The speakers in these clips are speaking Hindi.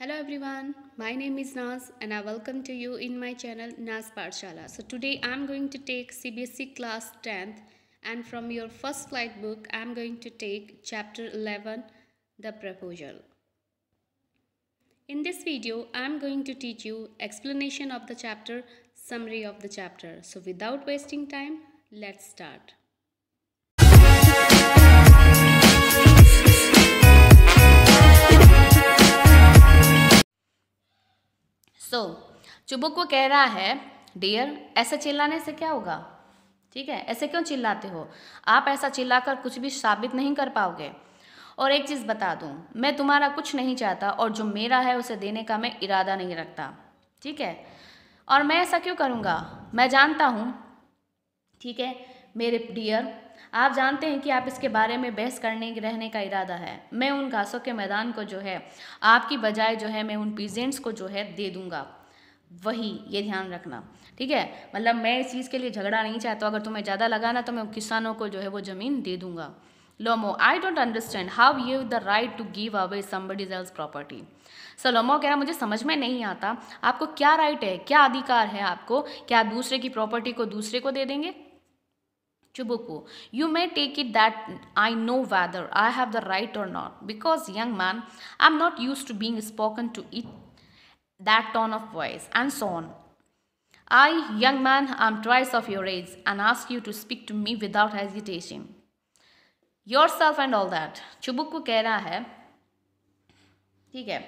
Hello everyone, my name is Naz and I welcome to you in my channel Naz Pathshala. So today I am going to take CBSE class 10th and from your first flight book I am going to take chapter 11, the proposal. In this video I am going to teach you explanation of the chapter, summary of the chapter. So without wasting time, let's start. चुबुक को कह रहा है, डियर, ऐसे चिल्लाने से क्या होगा? ठीक है, ऐसे क्यों चिल्लाते हो? आप ऐसा चिल्लाकर कुछ भी साबित नहीं कर पाओगे। और एक चीज़ बता दूं, मैं तुम्हारा कुछ नहीं चाहता और जो मेरा है उसे देने का मैं इरादा नहीं रखता। ठीक है, और मैं ऐसा क्यों करूँगा? मैं जानता हूँ, ठीक है मेरे डियर, आप जानते हैं कि आप इसके बारे में बहस करने रहने का इरादा है। मैं उन घासों के मैदान को जो है आपकी बजाय जो है मैं उन पीजेंट्स को जो है दे दूंगा। वही, ये ध्यान रखना, ठीक है। मतलब मैं इस चीज़ के लिए झगड़ा नहीं चाहता। अगर तुम्हें ज़्यादा लगा ना तो मैं किसानों को जो है वो ज़मीन दे दूंगा। Lomov, I don't understand how you the right to give away somebody else property. So Lomov कह रहा, मुझे समझ में नहीं आता आपको क्या राइट है, क्या अधिकार है आपको कि आप दूसरे की प्रॉपर्टी को दूसरे को दे देंगे। Chubuku, you may take it that I know whether I have the right or not, because young man, I'm not used to being spoken to it that tone of voice, and so on. I, young man, am twice of your age and ask you to speak to me without hesitation. Yourself and all that. Chubuku कह रहा है, ठीक है,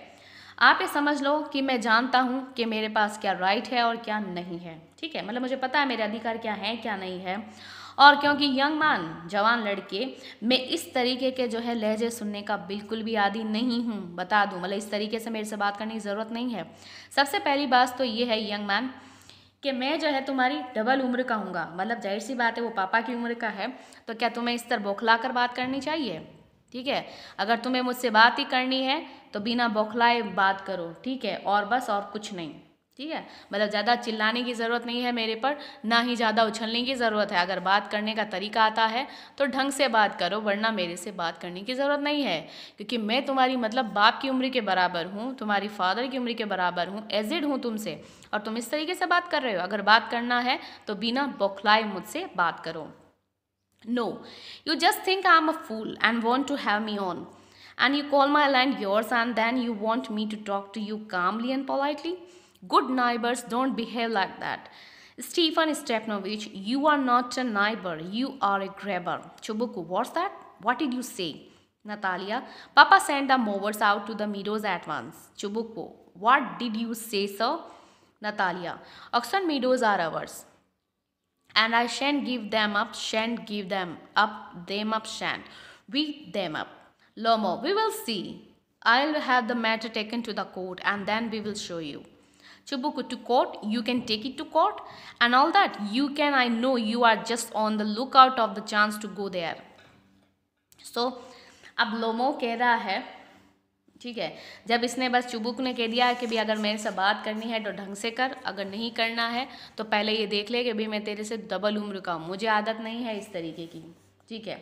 आप ये समझ लो कि मैं जानता हूँ कि मेरे पास क्या राइट है और क्या नहीं है। ठीक है, मतलब मुझे पता है मेरे अधिकार क्या है क्या नहीं है। और क्योंकि यंग मैन, जवान लड़के, मैं इस तरीके के जो है लहजे सुनने का बिल्कुल भी आदी नहीं हूँ। बता दूँ, मतलब इस तरीके से मेरे से बात करने की ज़रूरत नहीं है। सबसे पहली बात तो ये है यंग मैन कि मैं जो है तुम्हारी डबल उम्र का हूँगा। मतलब जाहिर सी बात है वो पापा की उम्र का है, तो क्या तुम्हें इस तरह बौखला कर बात करनी चाहिए? ठीक है, अगर तुम्हें मुझसे बात ही करनी है तो बिना बौखलाए बात करो, ठीक है, और बस, और कुछ नहीं। ठीक है, मतलब ज़्यादा चिल्लाने की ज़रूरत नहीं है मेरे पर, ना ही ज़्यादा उछलने की ज़रूरत है। अगर बात करने का तरीका आता है तो ढंग से बात करो, वरना मेरे से बात करने की ज़रूरत नहीं है, क्योंकि मैं तुम्हारी मतलब बाप की उम्र के बराबर हूँ, तुम्हारी फादर की उम्र के बराबर हूँ, एजिड हूँ तुमसे, और तुम इस तरीके से बात कर रहे हो। अगर बात करना है तो बिना बौखलाए मुझसे बात करो। No, you just think I'm a fool and want to have me on. And you call my land yours and then you want me to talk to you calmly and politely? Good neighbors don't behave like that. Stefan Stepanovich, you are not a neighbor, you are a grabber. Chubuku, what's that? What did you say? Natalia, Papa sent the mowers out to the meadows at once. Chubuku, what did you say, sir? Natalia, Oxford meadows are ours. And I shan't give them up, shan't give them up, shan't. We them up. Lomo, we will see. I'll have the matter taken to the court and then we will show you. Chubuku, to court, you can take it to court and all that. You can, I know you are just on the lookout of the chance to go there. So, अब लोमो कह रहा है, ठीक है, जब इसने बस चुबुक ने कह दिया कि भी अगर मेरे से बात करनी है तो ढंग से कर, अगर नहीं करना है तो पहले ये देख ले कि भी मैं तेरे से डबल उम्र का हूँ, मुझे आदत नहीं है इस तरीके की। ठीक है,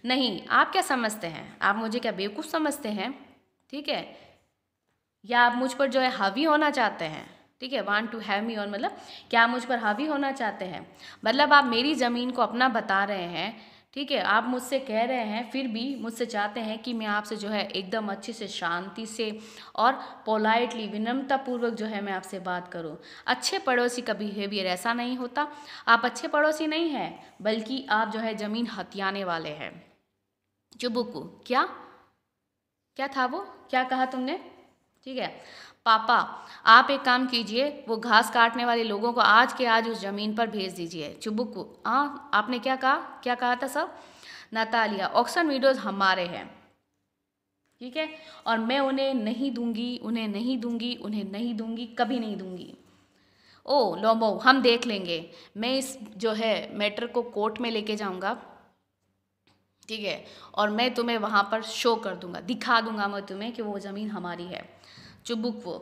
नहीं, आप क्या समझते हैं? आप मुझे क्या बेवकूफ़ समझते हैं? ठीक है, या आप मुझ पर जो है हावी होना चाहते हैं? ठीक है, want to have me on, मतलब क्या आप मुझ पर हावी होना चाहते हैं? मतलब आप मेरी ज़मीन को अपना बता रहे हैं, ठीक है, आप मुझसे कह रहे हैं, फिर भी मुझसे चाहते हैं कि मैं आपसे जो है एकदम अच्छे से, शांति से और पोलाइटली, विनम्रतापूर्वक जो है मैं आपसे बात करूं। अच्छे पड़ोसी का बिहेवियर ऐसा नहीं होता। आप अच्छे पड़ोसी नहीं हैं, बल्कि आप जो है ज़मीन हथियाने वाले हैं। चुबुकू, क्या क्या था वो, क्या कहा तुमने? ठीक है, पापा आप एक काम कीजिए, वो घास काटने वाले लोगों को आज के आज उस ज़मीन पर भेज दीजिए। चुबुकू, हाँ आपने क्या कहा, क्या कहा था सब? नतालिया, ऑक्सन मीडोज हमारे हैं, ठीक है, और मैं उन्हें नहीं दूंगी, उन्हें नहीं दूंगी, उन्हें नहीं दूंगी, कभी नहीं दूंगी। ओ लोमो, हम देख लेंगे, मैं इस जो है मैटर को कोर्ट में लेके जाऊंगा, ठीक है, और मैं तुम्हें वहाँ पर शो कर दूंगा, दिखा दूंगा मैं तुम्हें कि वो ज़मीन हमारी है। चुबुक, वो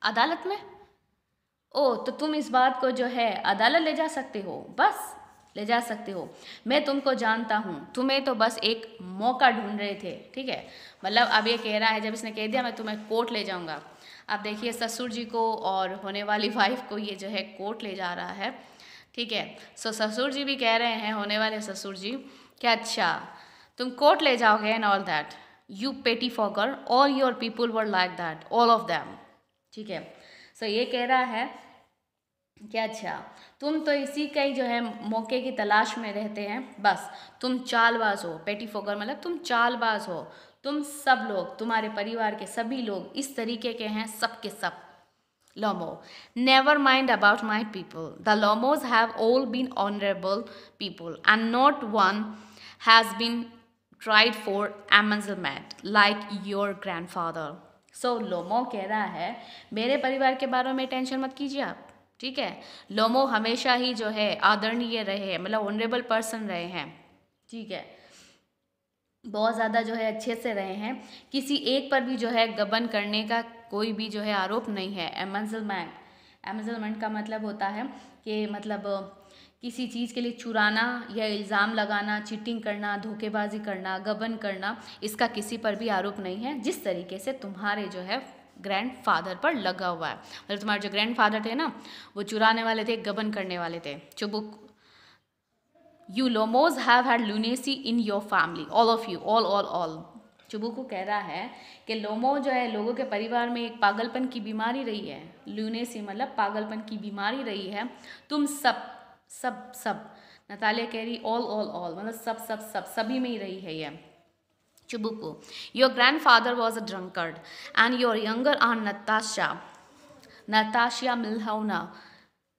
अदालत में? ओ, तो तुम इस बात को जो है अदालत ले जा सकते हो? बस ले जा सकते हो। मैं तुमको जानता हूँ, तुम्हें तो बस एक मौका ढूंढ रहे थे, ठीक है। मतलब अब ये कह रहा है, जब इसने कह दिया मैं तुम्हें कोर्ट ले जाऊँगा, अब देखिए ससुर जी को और होने वाली वाइफ को ये जो है कोर्ट ले जा रहा है, ठीक है। सो ससुर जी भी कह रहे हैं, होने वाले ससुर जी, कि अच्छा तुम कोर्ट ले जाओगे एंड ऑल दैट, यू पेटी fogger, all your people were like that, all of them, ठीक है। सो ये कह रहा है कि अच्छा तुम तो इसी का ही जो है मौके की तलाश में रहते हैं, बस तुम चालबाज हो। पेटी फोकर मतलब तुम चालबाज हो, तुम सब लोग, तुम्हारे परिवार के सभी लोग इस तरीके के हैं, सब के सब। Lomo, never mind about my people. The Lomos have all been honorable people, and not one has been tried for embezzlement like your grandfather. So Lomo कह रहा है, मेरे परिवार के बारे में टेंशन मत कीजिए आप, ठीक है। लोमो हमेशा ही जो है आदरणीय रहे हैं, मतलब ऑनरेबल पर्सन रहे हैं, ठीक है, बहुत ज़्यादा जो है अच्छे से रहे हैं। किसी एक पर भी जो है गबन करने का कोई भी जो है आरोप नहीं है। एम्बेजलमेंट का मतलब होता है कि मतलब किसी चीज़ के लिए चुराना या इल्ज़ाम लगाना, चीटिंग करना, धोखेबाजी करना, गबन करना, इसका किसी पर भी आरोप नहीं है, जिस तरीके से तुम्हारे जो है ग्रैंडफादर पर लगा हुआ है। मतलब तुम्हारे जो ग्रैंडफादर थे ना, वो चुराने वाले थे, गबन करने वाले थे। चुबुक, You Lomos have had lunacy in your family, all of you, all. चुबुकू कह रहा है कि लोमो जो है लोगों के परिवार में एक पागलपन की बीमारी रही है। ल्यूनेसी मतलब पागलपन की बीमारी रही है। तुम सब नतालिया कह रही ऑल मतलब सभी में ही रही है ये। Chubukov, your grandfather was a drunkard and your younger aunt Natasha Milhona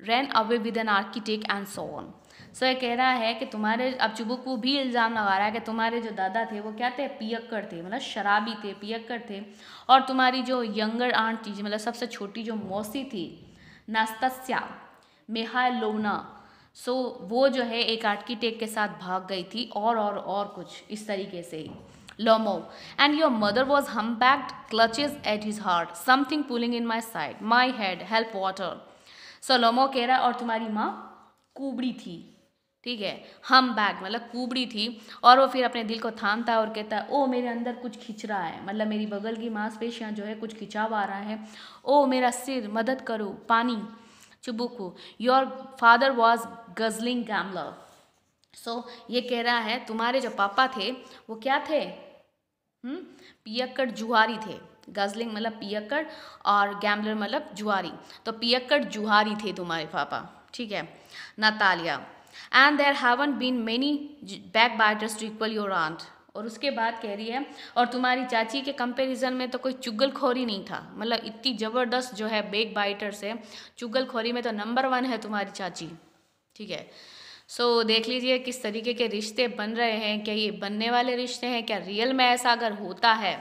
ran away with an architect and so on. सो ये कह रहा है कि तुम्हारे, अब चुबुकू भी इल्ज़ाम लगा रहा है कि तुम्हारे जो दादा थे वो क्या थे, पियक्कड़ थे, मतलब शराबी थे, पियक्कड़ थे। और तुम्हारी जो यंगर आंट थी, मतलब सबसे छोटी जो मौसी थी, नास्तस्या मिहाइलोना, सो वो जो है एक आर्किटेक्ट के साथ भाग गई थी, और कुछ इस तरीके से ही। Lomo, and your mother was humpbacked, clutches at his heart, something pulling in my side, my head, help water. So Lomo कह रहा है, और तुम्हारी माँ कुबड़ी थी, ठीक है, humpbacked मतलब कुबड़ी थी, और वो फिर अपने दिल को थामता है और कहता है, ओ मेरे अंदर कुछ खिंच रहा है, मतलब मेरी बगल की मांसपेशियाँ जो है कुछ खिंचाव आ रहा है, ओ मेरा सिर, मदद करो, पानी। Chubukov, your father was guzzling gambler. So ये कह रहा है तुम्हारे जो पापा थे वो क्या थे, पियक्कड़ जुआरी थे। गजलिंग मतलब पियक्कड़ और गैम्बलर मतलब जुआरी, तो पियक्कड़ जुआरी थे तुम्हारे पापा, ठीक है। Natalia, and there haven't been many back biters to equal your aunt. और उसके बाद कह रही है, और तुम्हारी चाची के कंपैरिजन में तो कोई चुगलखोरी नहीं था, मतलब इतनी ज़बरदस्त जो है बैक बाइटर्स है, चुगलखोरी में तो नंबर 1 है तुम्हारी चाची, ठीक है। सो देख लीजिए किस तरीके के रिश्ते बन रहे हैं, क्या ये बनने वाले रिश्ते हैं, क्या रियल में ऐसा अगर होता है,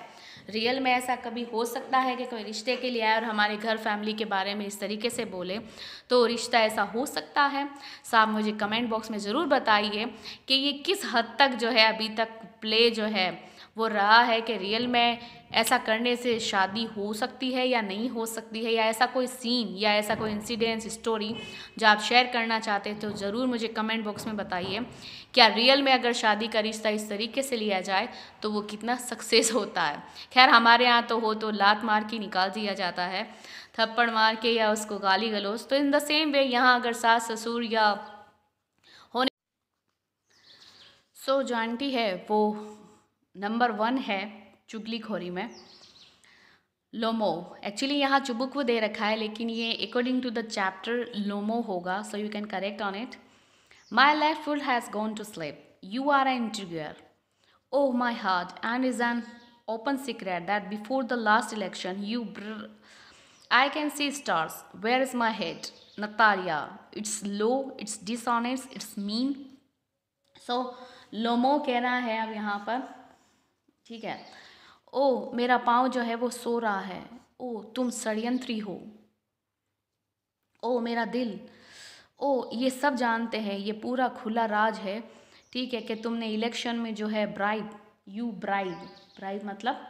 रियल में ऐसा कभी हो सकता है कि कोई रिश्ते के लिए आए और हमारे घर फैमिली के बारे में इस तरीके से बोले, तो रिश्ता ऐसा हो सकता है। साहब मुझे कमेंट बॉक्स में ज़रूर बताइए कि ये किस हद तक जो है अभी तक प्ले जो है वो रहा है, कि रियल में ऐसा करने से शादी हो सकती है या नहीं हो सकती है, या ऐसा कोई सीन या ऐसा कोई इंसिडेंस स्टोरी जो आप शेयर करना चाहते हैं तो ज़रूर मुझे कमेंट बॉक्स में बताइए। क्या रियल में अगर शादी का रिश्ता इस तरीके से लिया जाए तो वो कितना सक्सेस होता है। खैर हमारे यहाँ तो हो तो लात मार के निकाल दिया जाता है, थप्पड़ मार के या उसको गाली गलौज। तो इन द सेम वे यहाँ अगर सास ससुर या होने जो आंटी है वो नंबर 1 है चुगलीखोरी में। लोमो, एक्चुअली यहाँ चुबुकू दे रखा है लेकिन ये अकॉर्डिंग टू द चैप्टर लोमो होगा, so you can correct on it. My left foot has gone to sleep, you are an interior, oh my heart, and is an open secret that before the last election you I can see stars. Where is my head? Natalia. It's low, it's dishonest, it's mean. So, लोमो कह रहा है अब यहाँ पर, ठीक है, ओ मेरा पाँव जो है वो सो रहा है, ओ तुम षड्यंत्री हो, ओ मेरा दिल, ओ ये सब जानते हैं, ये पूरा खुला राज है, ठीक है, कि तुमने इलेक्शन में जो है ब्राइब मतलब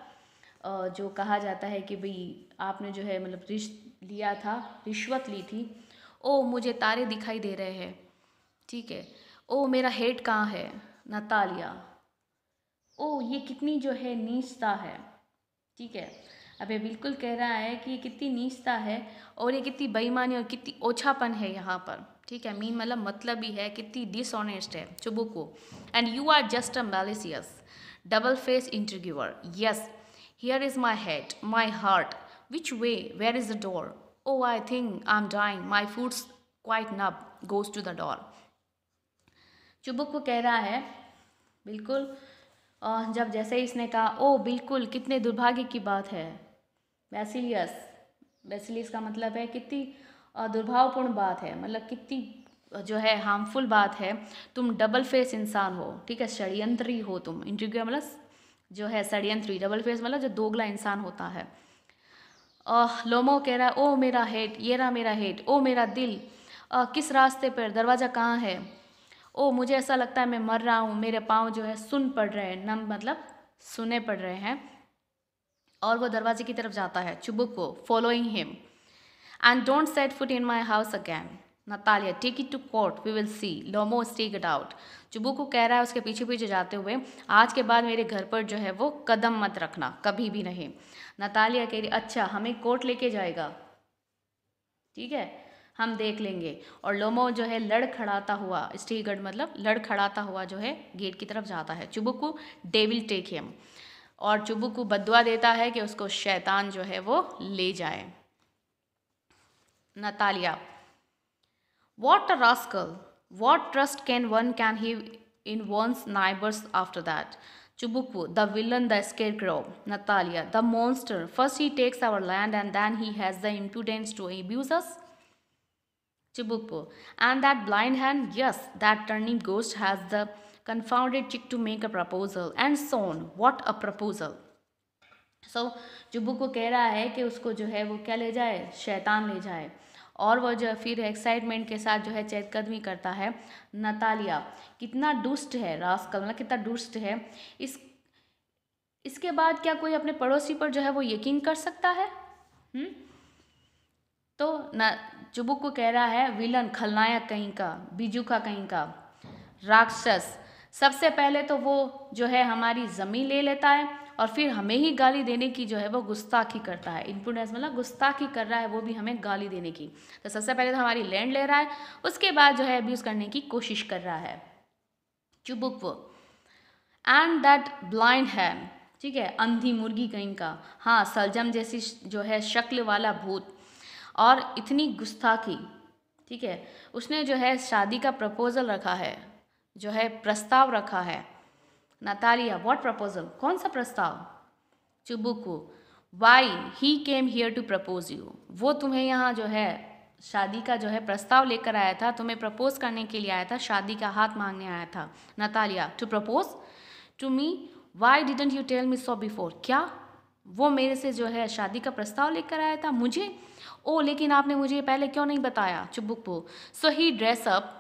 जो कहा जाता है कि भाई आपने जो है मतलब रिश्वत ली थी। ओ मुझे तारे दिखाई दे रहे हैं, ठीक है, ओ मेरा हेड कहाँ है? नतालिया, ओ ये कितनी जो है नीचता है, ठीक है। अब ये बिल्कुल कह रहा है कि ये कितनी नीचता है और ये कितनी बेईमानी और कितनी ओछापन है यहाँ पर, ठीक है। मीन मतलब ही है कितनी डिसऑनेस्ट है Chubukov. And you are just a malicious double face interviewer, yes here is my head my heart which way where is the door, oh I think I am dying my foot's quite numb goes to the door. Chubukov कह रहा है बिल्कुल, जब जैसे ही इसने कहा ओ बिल्कुल कितने दुर्भाग्य की बात है, बेसिलियस, बेसिलियस का मतलब है कितनी दुर्भावपूर्ण बात है, मतलब कितनी जो है हार्मफुल बात है, तुम डबल फेस इंसान हो, ठीक है, षड्यंत्री हो तुम। इंट्रिग्यू मतलब जो है षड्यंत्री, डबल फेस मतलब जो दोगला इंसान होता है। लोमो कह रहा है ओ मेरा हेड, ये रहा मेरा हेड, ओ मेरा दिल, किस रास्ते पर, दरवाज़ा कहाँ है, ओ मुझे ऐसा लगता है मैं मर रहा हूँ, मेरे पाँव जो है सुन पड़ रहे हैं, नम मतलब सुने पड़ रहे हैं। और वो दरवाजे की तरफ जाता है Chubukov following him. And don't set foot in my house again, Natalia take it to court we will see, Lomov stake it out. Chubukov कह रहा है उसके पीछे पीछे जाते हुए, आज के बाद मेरे घर पर जो है वो कदम मत रखना, कभी भी नहीं। नतालिया कह रही अच्छा हमें कोर्ट लेके जाएगा, ठीक है, हम देख लेंगे। और लोमो जो है लड़खड़ाता हुआ, स्टीगड मतलब लड़खड़ाता हुआ जो है गेट की तरफ जाता है। चुबुकू डेविल टेक हिम, और चुबुकू बद्दुआ देता है कि उसको शैतान जो है वो ले जाए। Natalia what a rascal, what trust can one can have in one's neighbours after that. Chubuku, the villain, the scarecrow. Natalia, the monster. First he takes our land and then he has the impudence to abuse us. Chibuku, and that blind hand, yes, that turning ghost has the confounded chick to make a proposal, and so on. What a proposal! So, चुबुको कह रहा है कि उसको जो है वो क्या ले जाए, शैतान ले जाए। और वो जो फिर एक्साइटमेंट के साथ जो है चहलकदमी करता है। नतालिया कितना दुष्ट है, रास्कल मतलब कितना दुष्ट है। इसके बाद क्या कोई अपने पड़ोसी पर जो है वो यकीन कर सकता है? तो न चुबुको कह रहा है विलन, खलनायक कहीं का, बीजू का कहीं का, राक्षस। सबसे पहले तो वो जो है हमारी ज़मीन ले लेता है और फिर हमें ही गाली देने की जो है वो गुस्ताखी करता है। इम्प्रूडेंस मतलब गुस्ताखी कर रहा है, वो भी हमें गाली देने की। तो सबसे पहले तो हमारी लैंड ले रहा है, उसके बाद जो है अब्यूज़ करने की कोशिश कर रहा है चुबुक वो। एंड दैट ब्लाइंड है, ठीक है, अंधी मुर्गी कहीं का, हाँ सलजम जैसी जो है शक्ल वाला भूत, और इतनी गुस्ताखी, ठीक है। उसने जो है शादी का प्रपोजल रखा है, जो है प्रस्ताव रखा है। नतालिया व्हाट प्रपोजल, कौन सा प्रस्ताव? Chubukov why he came here to propose you, वो तुम्हें यहाँ जो है शादी का जो है प्रस्ताव लेकर आया था, तुम्हें प्रपोज करने के लिए आया था, शादी का हाथ मांगने आया था। Natalia to propose to me, why didn't you tell me so before, क्या वो मेरे से जो है शादी का प्रस्ताव लेकर आया था मुझे? ओ लेकिन आपने मुझे पहले क्यों नहीं बताया? Chubukov so he dress up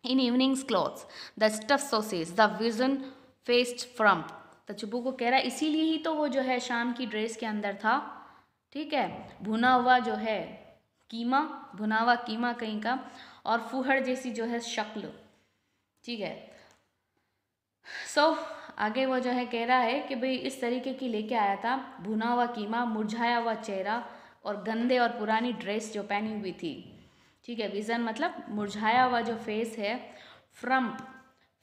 in evenings clothes the stuff sausage the vision faced frump. तो चुबुकू कह रहा है इसीलिए ही तो वो जो है शाम की ड्रेस के अंदर था, ठीक है, भुना हुआ जो है कीमा, भुना हुआ कीमा कहीं का, और फूहड़ जैसी जो है शक्ल, ठीक है। सो आगे वो जो है कह रहा है कि भाई इस तरीके की लेके आया था, भुना हुआ कीमा, मुरझाया हुआ चेहरा और गंदे और पुरानी ड्रेस जो पहनी हुई थी, ठीक है। विजन मतलब मुरझाया हुआ जो फेस है, फ्रम्प,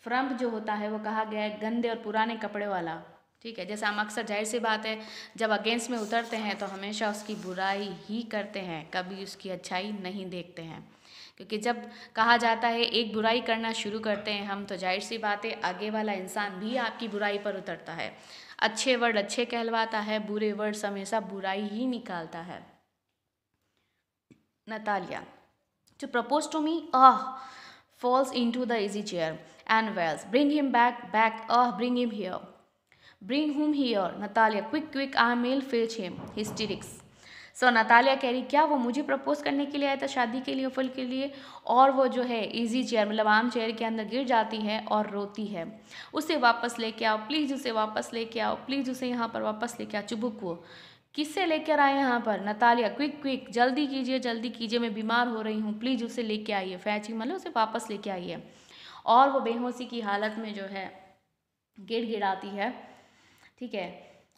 फ्रम्प जो होता है वो कहा गया है गंदे और पुराने कपड़े वाला, ठीक है। जैसे हम अक्सर, जाहिर सी बात है, जब अगेंस्ट में उतरते हैं तो हमेशा उसकी बुराई ही करते हैं, कभी उसकी अच्छाई नहीं देखते हैं, क्योंकि जब कहा जाता है एक बुराई करना शुरू करते हैं हम, तो जाहिर सी बात है आगे वाला इंसान भी आपकी बुराई पर उतरता है। अच्छे वर्ड अच्छे कहलवाता है, बुरे वर्ड्स हमेशा बुराई ही निकालता है। Natalia to propose to me, falls into the easy chair and wails, bring him back, bring him here, bring whom here, Natalia, quick, I will fetch him, hysterics। So Natalia कह रही क्या वो मुझे प्रपोज करने के लिए आया था, शादी के लिए, फल के लिए, और वो जो है इजी चेयर मतलब आम चेयर के अंदर गिर जाती है और रोती है, उसे वापस लेके आओ प्लीज़, उसे वापस लेके आओ प्लीज़, उसे यहाँ पर वापस लेके आओ। चुबुक वो किससे लेकर आए यहाँ पर? नतालिया क्विक जल्दी कीजिए, मैं बीमार हो रही हूँ, प्लीज़ उसे लेके आइए, फैचिंग मतलब उसे वापस लेके आइए। और वो बेहोशी की हालत में जो है गिड़गिड़ाती है, ठीक है,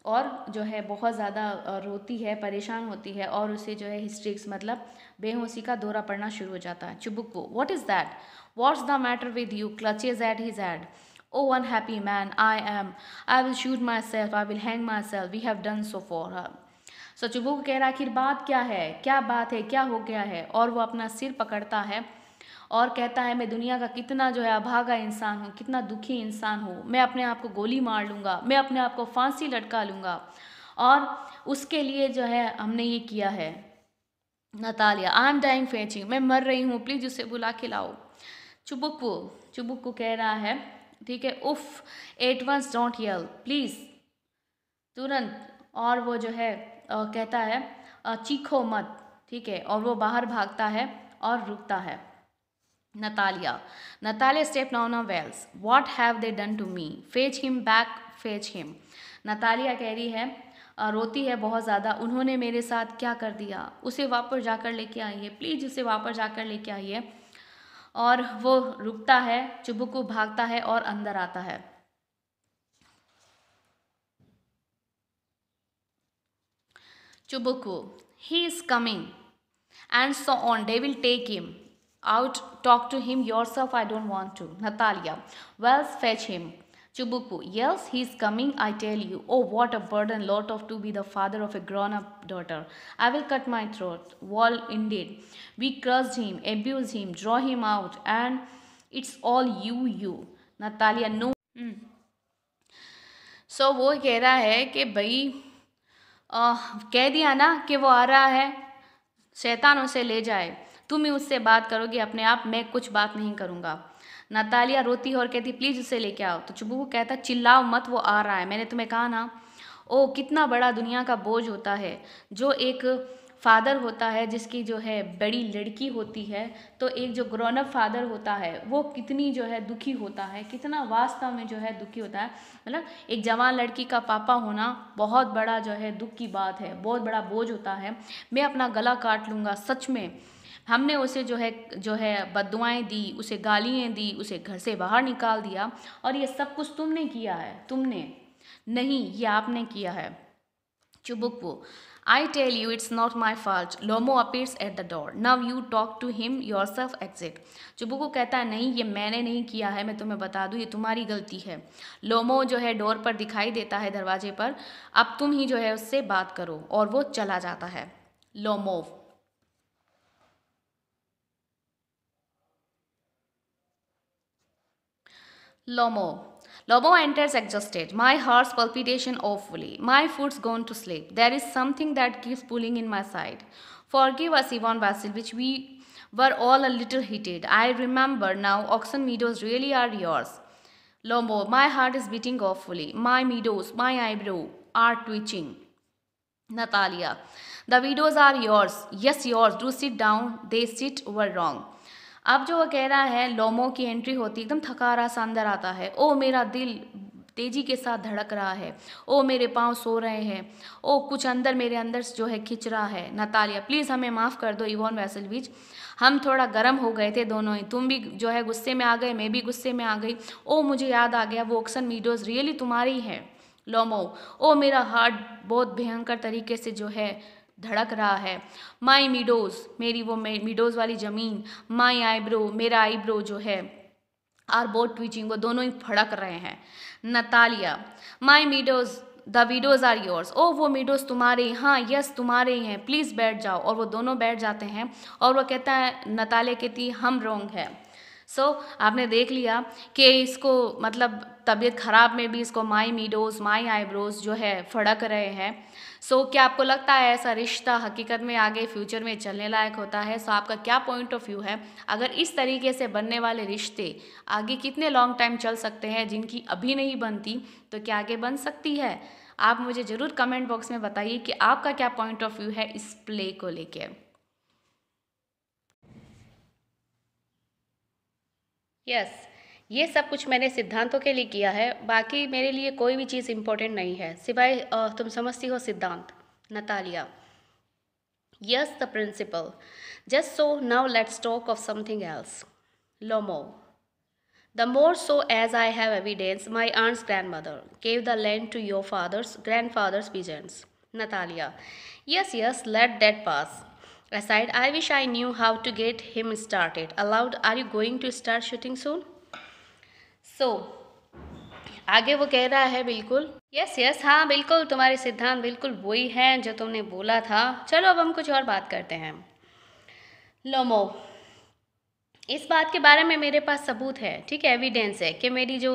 और जो है बहुत ज़्यादा रोती है, परेशान होती है और उसे जो है हिस्ट्रिक्स मतलब बेहोशी का दौरा पड़ना शुरू हो जाता है। Chubukov, what is that, what's the matter with you, clutches at his head, oh unhappy man I will shoot myself, I will hang myself, we have done so for her. So Chubukov कह रहा आखिर बात क्या है, क्या बात है, क्या हो गया है, और वो अपना सिर पकड़ता है और कहता है मैं दुनिया का कितना जो है अभागा इंसान हूँ, कितना दुखी इंसान हूँ, मैं अपने आप को गोली मार लूँगा, मैं अपने आप को फांसी लटका लूँगा, और उसके लिए जो है हमने ये किया है। Natalia, I am dying fetching, मैं मर रही हूँ, प्लीज़ उसे बुला के लाओ। चुबुक्को कह रहा है, ठीक है, उफ, at once don't yell, please तुरंत, और वो जो है कहता है चीखो मत, ठीक है, और वो बाहर भागता है और रुकता है। Natalia stepped on a wells. What have they done to me? Fetch him back, fetch him. Natalia कह रही है, रोती है बहुत ज़्यादा, उन्होंने मेरे साथ क्या कर दिया, उसे वापस जाकर लेके आइए, प्लीज़ उसे वापस जाकर लेके आइए। और वो रुकता है, चुबुक्को भागता है और अंदर आता है। Chubukku, he is coming, and so on, they will take him out, talk to him yourself, I don't want to. Natalia, well, fetch him. Chubukku, yes, he is coming, I tell you. Oh, what a burden lot of to be the father of a grown-up daughter. I will cut my throat. Well, indeed. We crushed him, abused him, draw him out, and it's all you. Natalia, no. So वो कह रहा है कि भाई कह दिया ना कि वो आ रहा है, शैतान उसे ले जाए, तुम ही उससे बात करोगी अपने आप, मैं कुछ बात नहीं करूँगा। नतालिया रोती और कहती प्लीज़ उसे लेके आओ। तो चुबुक्को कहता चिल्लाओ मत, वो आ रहा है, मैंने तुम्हें कहा ना। ओ कितना बड़ा दुनिया का बोझ होता है जो एक फादर होता है जिसकी जो है बड़ी लड़की होती है, तो एक जो ग्रोन अप फादर होता है वो कितनी जो है दुखी होता है, कितना वास्तव में जो है दुखी होता है। मतलब एक जवान लड़की का पापा होना बहुत बड़ा जो है दुख की बात है, बहुत बड़ा बोझ होता है। मैं अपना गला काट लूँगा, सच में हमने उसे जो है बद्दुआएं दी, उसे गालियाँ दी, उसे घर से बाहर निकाल दिया, और ये सब कुछ तुमने किया है, तुमने नहीं, ये आपने किया है। Chubukko, I tell you it's not my fault. Lomo appears at the door. Now you talk to him yourself, exit. चुबुक्को कहता है नहीं, ये मैंने नहीं किया है, मैं तुम्हें बता दूँ, ये तुम्हारी गलती है। लोमो जो है डोर पर दिखाई देता है, दरवाजे पर, अब तुम ही जो है उससे बात करो, और वो चला जाता है। Lomo enters exhausted. My heart's palpitation awfully. My foot's gone to sleep. There is something that keeps pulling in my side. Forgive us, Ivan Vasilievich. We were all a little heated. I remember now. Oxen meadows really are yours. Lomo, my heart is beating awfully. My meadows, my eyebrow are twitching. Natalia, the meadows are yours. Yes, yours. Do sit down. They sit were wrong. अब जो वो कह रहा है, लोमो की एंट्री होती एकदम थका रहा सा अंदर आता है। ओ मेरा दिल तेजी के साथ धड़क रहा है, ओ मेरे पाँव सो रहे हैं, ओ कुछ अंदर मेरे अंदर जो है खिंच रहा है। नतालिया, प्लीज़ हमें माफ़ कर दो इवान वैसिलिएविच, हम थोड़ा गर्म हो गए थे दोनों ही, तुम भी जो है गुस्से में आ गए, मैं भी गुस्से में आ गई। ओ मुझे याद आ गया, वो ओक्सन मीडोज़ रियली तुम्हारी है। लोमो, ओ मेरा हार्ट बहुत भयंकर तरीके से जो है धड़क रहा है। माई मीडोज़, मेरी वो मीडोज़ वाली ज़मीन, माई आईब्रो, मेरा आईब्रो जो है, आर बोथ ट्विचिंग, वो दोनों ही फड़क रहे हैं। Natalia, my meadows, the meadows are yours, oh वो मीडोज़ तुम्हारे, हाँ यस तुम्हारे ही हैं, प्लीज़ बैठ जाओ। और वो दोनों बैठ जाते हैं, और वो कहता है, नतालिया कहती हम रोंग है। आपने देख लिया कि इसको मतलब तबीयत ख़राब में भी इसको माई मीडोज़, माई आईब्रोज़ जो है फड़क रहे हैं। क्या आपको लगता है ऐसा रिश्ता हकीकत में आगे फ्यूचर में चलने लायक होता है? आपका क्या पॉइंट ऑफ व्यू है? अगर इस तरीके से बनने वाले रिश्ते आगे कितने लॉन्ग टाइम चल सकते हैं, जिनकी अभी नहीं बनती तो क्या आगे बन सकती है? आप मुझे ज़रूर कमेंट बॉक्स में बताइए कि आपका क्या पॉइंट ऑफ व्यू है इस प्ले को लेके। यस, ये सब कुछ मैंने सिद्धांतों के लिए किया है, बाकी मेरे लिए कोई भी चीज़ इम्पोर्टेंट नहीं है सिवाय तुम समझती हो सिद्धांत। Natalia, yes the principle, just so now let's talk of something else. Lomov, The more so as I have evidence, my aunt's grandmother gave the land to your father's grandfather's peasants. Natalia: Yes, yes, let that pass. Aside, I wish I knew how to get him started. Aloud, are you going to start shooting soon? So, आगे वो कह रहा है बिल्कुल यस यस, हाँ बिल्कुल, तुम्हारे सिद्धांत बिल्कुल वही हैं जो तुमने बोला था। चलो अब हम कुछ और बात करते हैं। लोमो: इस बात के बारे में मेरे पास सबूत है, ठीक है, एविडेंस है कि मेरी जो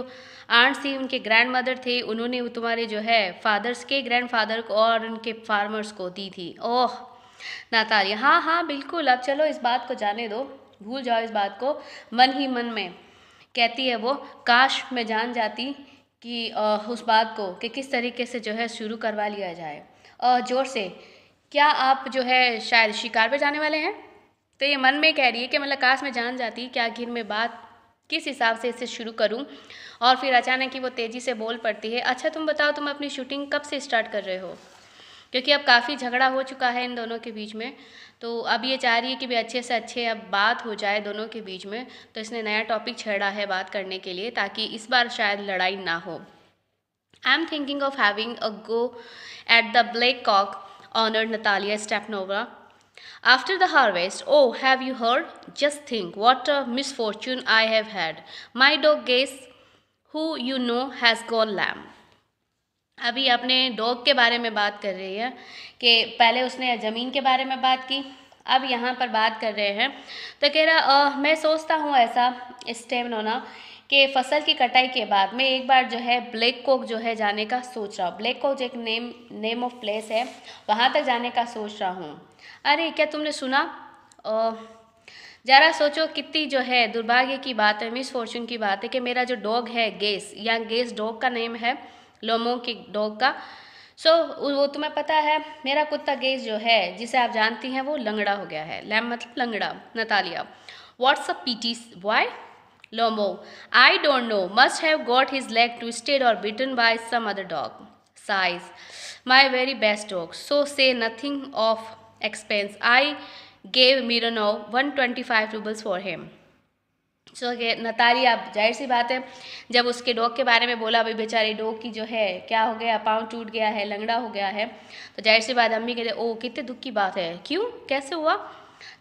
आंट थी, उनके ग्रैंड मदर थे, उन्होंने तुम्हारे जो है फादर्स के ग्रैंडफादर को और उनके फार्मर्स को दी थी। ओह नातालिया: हाँ हाँ बिल्कुल, अब चलो इस बात को जाने दो, भूल जाओ इस बात को। मन ही मन में कहती है वो, काश मैं जान जाती कि उस बात को कि किस तरीके से जो है शुरू करवा लिया जाए। ज़ोर से, क्या आप जो है शायद शिकार पे जाने वाले हैं? तो ये मन में कह रही है कि मतलब काश मैं जान जाती कि आखिर मैं बात किस हिसाब से इसे शुरू करूं। और फिर अचानक ही वो तेज़ी से बोल पड़ती है, अच्छा तुम बताओ, तुम अपनी शूटिंग कब से स्टार्ट कर रहे हो? क्योंकि अब काफ़ी झगड़ा हो चुका है इन दोनों के बीच में, तो अब ये चाह रही है कि भी अच्छे से अच्छे अब बात हो जाए दोनों के बीच में। तो इसने नया टॉपिक छेड़ा है बात करने के लिए, ताकि इस बार शायद लड़ाई ना हो। I am thinking of having a go at the black cock, honoured Natalia Stepanova, after the harvest. Oh, have you heard? Just think what a misfortune I have had. My dog Gaze, who you know, has gone lamb. अभी अपने डॉग के बारे में बात कर रही है कि पहले उसने ज़मीन के बारे में बात की, अब यहाँ पर बात कर रहे हैं। तो कह रहा मैं सोचता हूँ ऐसा स्टेपनोवा कि फसल की कटाई के बाद मैं एक बार जो है ब्लैक कॉक जो है जाने का सोच रहा हूँ। ब्लैक कॉक एक नेम ऑफ प्लेस है, वहाँ तक जाने का सोच रहा हूँ। अरे क्या तुमने सुना? ज़रा सोचो कितनी जो है दुर्भाग्य की बात है, मिस फॉर्चून की बात है कि मेरा जो डॉग है गेस, या गेस डॉग का नेम है, लोमो के डॉग का। वो तुम्हें पता है मेरा कुत्ता गेस जो है, जिसे आप जानती हैं, वो लंगड़ा हो गया है। लैम मतलब लंगड़ा। Natalia: what's a pity, why? Lomov: I don't know, must have got his leg twisted or bitten by some other dog. साइज: my very best dog, so say nothing of expense. I gave Mironov 125 rubles for him. So Natalia, जाहिर सी बात है, जब उसके डॉग के बारे में बोला, भाई बेचारे डॉग की जो है क्या हो गया, पाँव टूट गया है, लंगड़ा हो गया है, तो जाहिर सी बात अम्मी कहते ओ कितने दुख की बात है, क्यों, कैसे हुआ?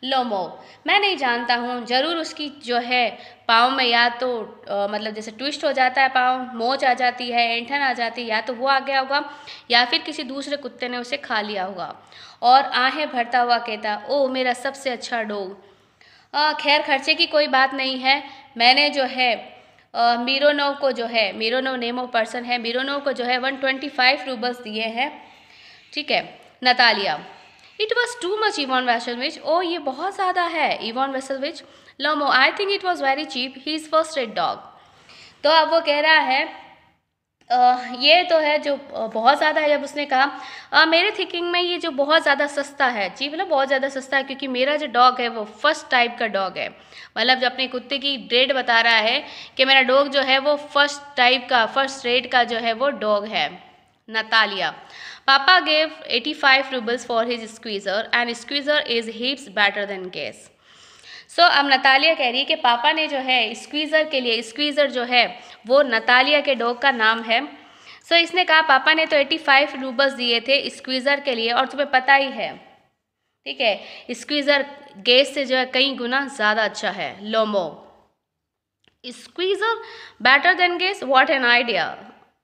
लोमो: मैं नहीं जानता हूँ, ज़रूर उसकी जो है पाँव में या तो मतलब जैसे ट्विस्ट हो जाता है पाँव, मोच आ जाती है, ऐंठन आ जाती है, या तो वो आ गया होगा या फिर किसी दूसरे कुत्ते ने उसे खा लिया होगा। और आहें भरता हुआ कहता, ओ मेरा सबसे अच्छा डॉग। खैर खर्चे की कोई बात नहीं है, मैंने जो है मिरोनोव को जो है, मिरोनोव नेम ऑफ पर्सन है, मिरोनोव को जो है 125 रूबल्स दिए हैं, ठीक है। Natalia: it was too much Ivan Vassilevich, oh ये बहुत ज़्यादा है Ivan Vassilevich. Lomov: I think it was very cheap, he is first rate dog. तो अब वो कह रहा है ये तो है जो बहुत ज़्यादा है। जब उसने कहा मेरे थिंकिंग में ये जो बहुत ज़्यादा सस्ता है, जी मतलब बहुत ज़्यादा सस्ता है, क्योंकि मेरा जो डॉग है वो फर्स्ट टाइप का डॉग है। मतलब जो अपने कुत्ते की ग्रेड बता रहा है कि मेरा डॉग जो है वो फर्स्ट टाइप का, फर्स्ट रेट का जो है वो डॉग है। Natalia: papa gave 85 roubles for his squeezer and squeezer is heaps better than guess. अब नतालिया कह रही है कि पापा ने जो है स्क्वीज़र के लिए, स्क्वीज़र जो है वो नतालिया के डॉग का नाम है। इसने कहा पापा ने तो 85 रूबल्स दिए थे स्क्वीज़र के लिए, और तुम्हें पता ही है, ठीक है, स्क्वीज़र गेस से जो है कई गुना ज़्यादा अच्छा है। Lomov: squeezer better than guess, what an idea,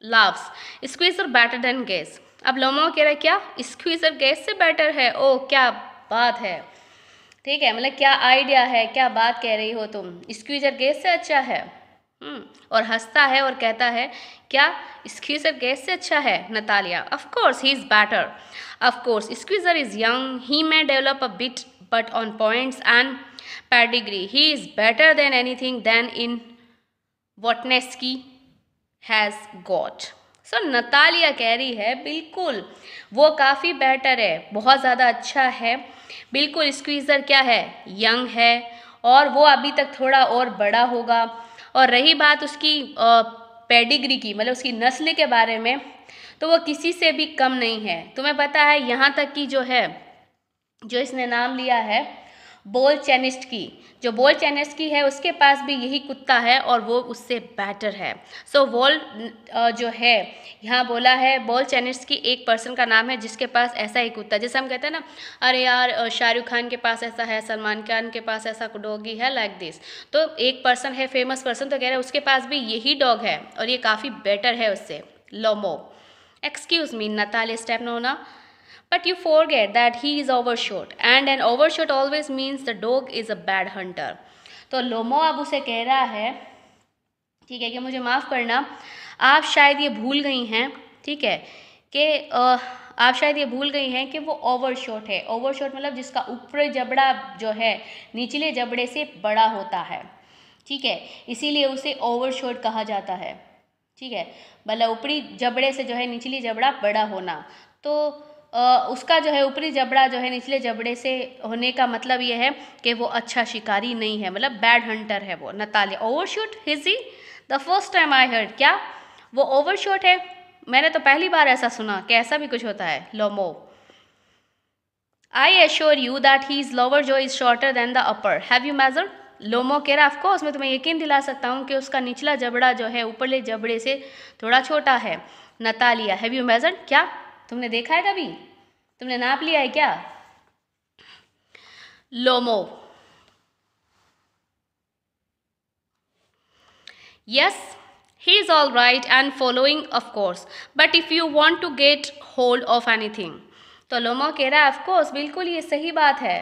लाव्स, स्क्वीज़र बेटर देन गेस। अब लोमो कह रहा है क्या स्क्वीज़र गेस से बेटर है? ओ क्या बात है, ठीक है, मतलब क्या आइडिया है, क्या बात कह रही हो तुम, स्क्वीज़र गेस से अच्छा है। और हंसता है और कहता है क्या स्क्वीज़र गेस से अच्छा है? Natalia: of course he is better, of course squeezer is young, he may develop a bit but on points and pedigree he is better than anything than in वॉटनेस्की हैज़ गॉट। नतालिया कह रही है बिल्कुल वो काफ़ी बेटर है, बहुत ज़्यादा अच्छा है, बिल्कुल स्क्वीज़र क्या है, यंग है, और वो अभी तक थोड़ा और बड़ा होगा। और रही बात उसकी पेडिग्री की, मतलब उसकी नस्ल के बारे में, तो वो किसी से भी कम नहीं है। तुम्हें पता है यहाँ तक कि जो है, जो इसने नाम लिया है बोलचेनिस्की, जो बोलचेनिस्की है उसके पास भी यही कुत्ता है और वो उससे बेटर है। सो जो है यहाँ बोला है बोलचेनिस्की एक पर्सन का नाम है जिसके पास ऐसा ही कुत्ता, जैसे हम कहते हैं ना, अरे यार शाहरुख खान के पास ऐसा है, सलमान खान के पास ऐसा डॉगी है, लाइक दिस। तो एक पर्सन है फेमस पर्सन, तो कह रहे हैं उसके पास भी यही डॉग है और ये काफ़ी बेटर है उससे, Lomov. Excuse me Natalia Stepanovna, but you forget that he is overshot and an overshot always means the dog is a bad hunter। तो लोमो अब उसे कह रहा है, ठीक है, कि मुझे माफ़ करना, आप शायद ये भूल गई हैं, ठीक है, कि आप शायद ये भूल गई हैं कि वो ओवरशॉट है। ओवरशॉट मतलब जिसका ऊपरी जबड़ा जो है निचले जबड़े से बड़ा होता है, ठीक है, इसीलिए उसे ओवरशॉट कहा जाता है, ठीक है, मतलब ऊपरी जबड़े से जो है निचली जबड़ा बड़ा होना। तो उसका जो है ऊपरी जबड़ा जो है निचले जबड़े से होने का मतलब ये है कि वो अच्छा शिकारी नहीं है, मतलब बैड हंटर है वो। Natalia, overshot is he the first time I heard, क्या वो ओवरशॉट है? मैंने तो पहली बार ऐसा सुना कि ऐसा भी कुछ होता है। लोमो, I assure you that he is lower jaw is shorter than the upper, have you measured? Lomov कह रहा ऑफकोर्स मैं तुम्हें यकीन दिला सकता हूँ कि उसका निचला जबड़ा जो है ऊपरले जबड़े से थोड़ा छोटा है। नतालिया, हैव यू मेजर्ड, क्या तुमने देखा है कभी, तुमने नाप लिया है क्या? लोमो, yes, he is all right and following of course, but if you want to get hold of anything, तो लोमो कह रहा है ऑफ कोर्स, बिल्कुल ये सही बात है,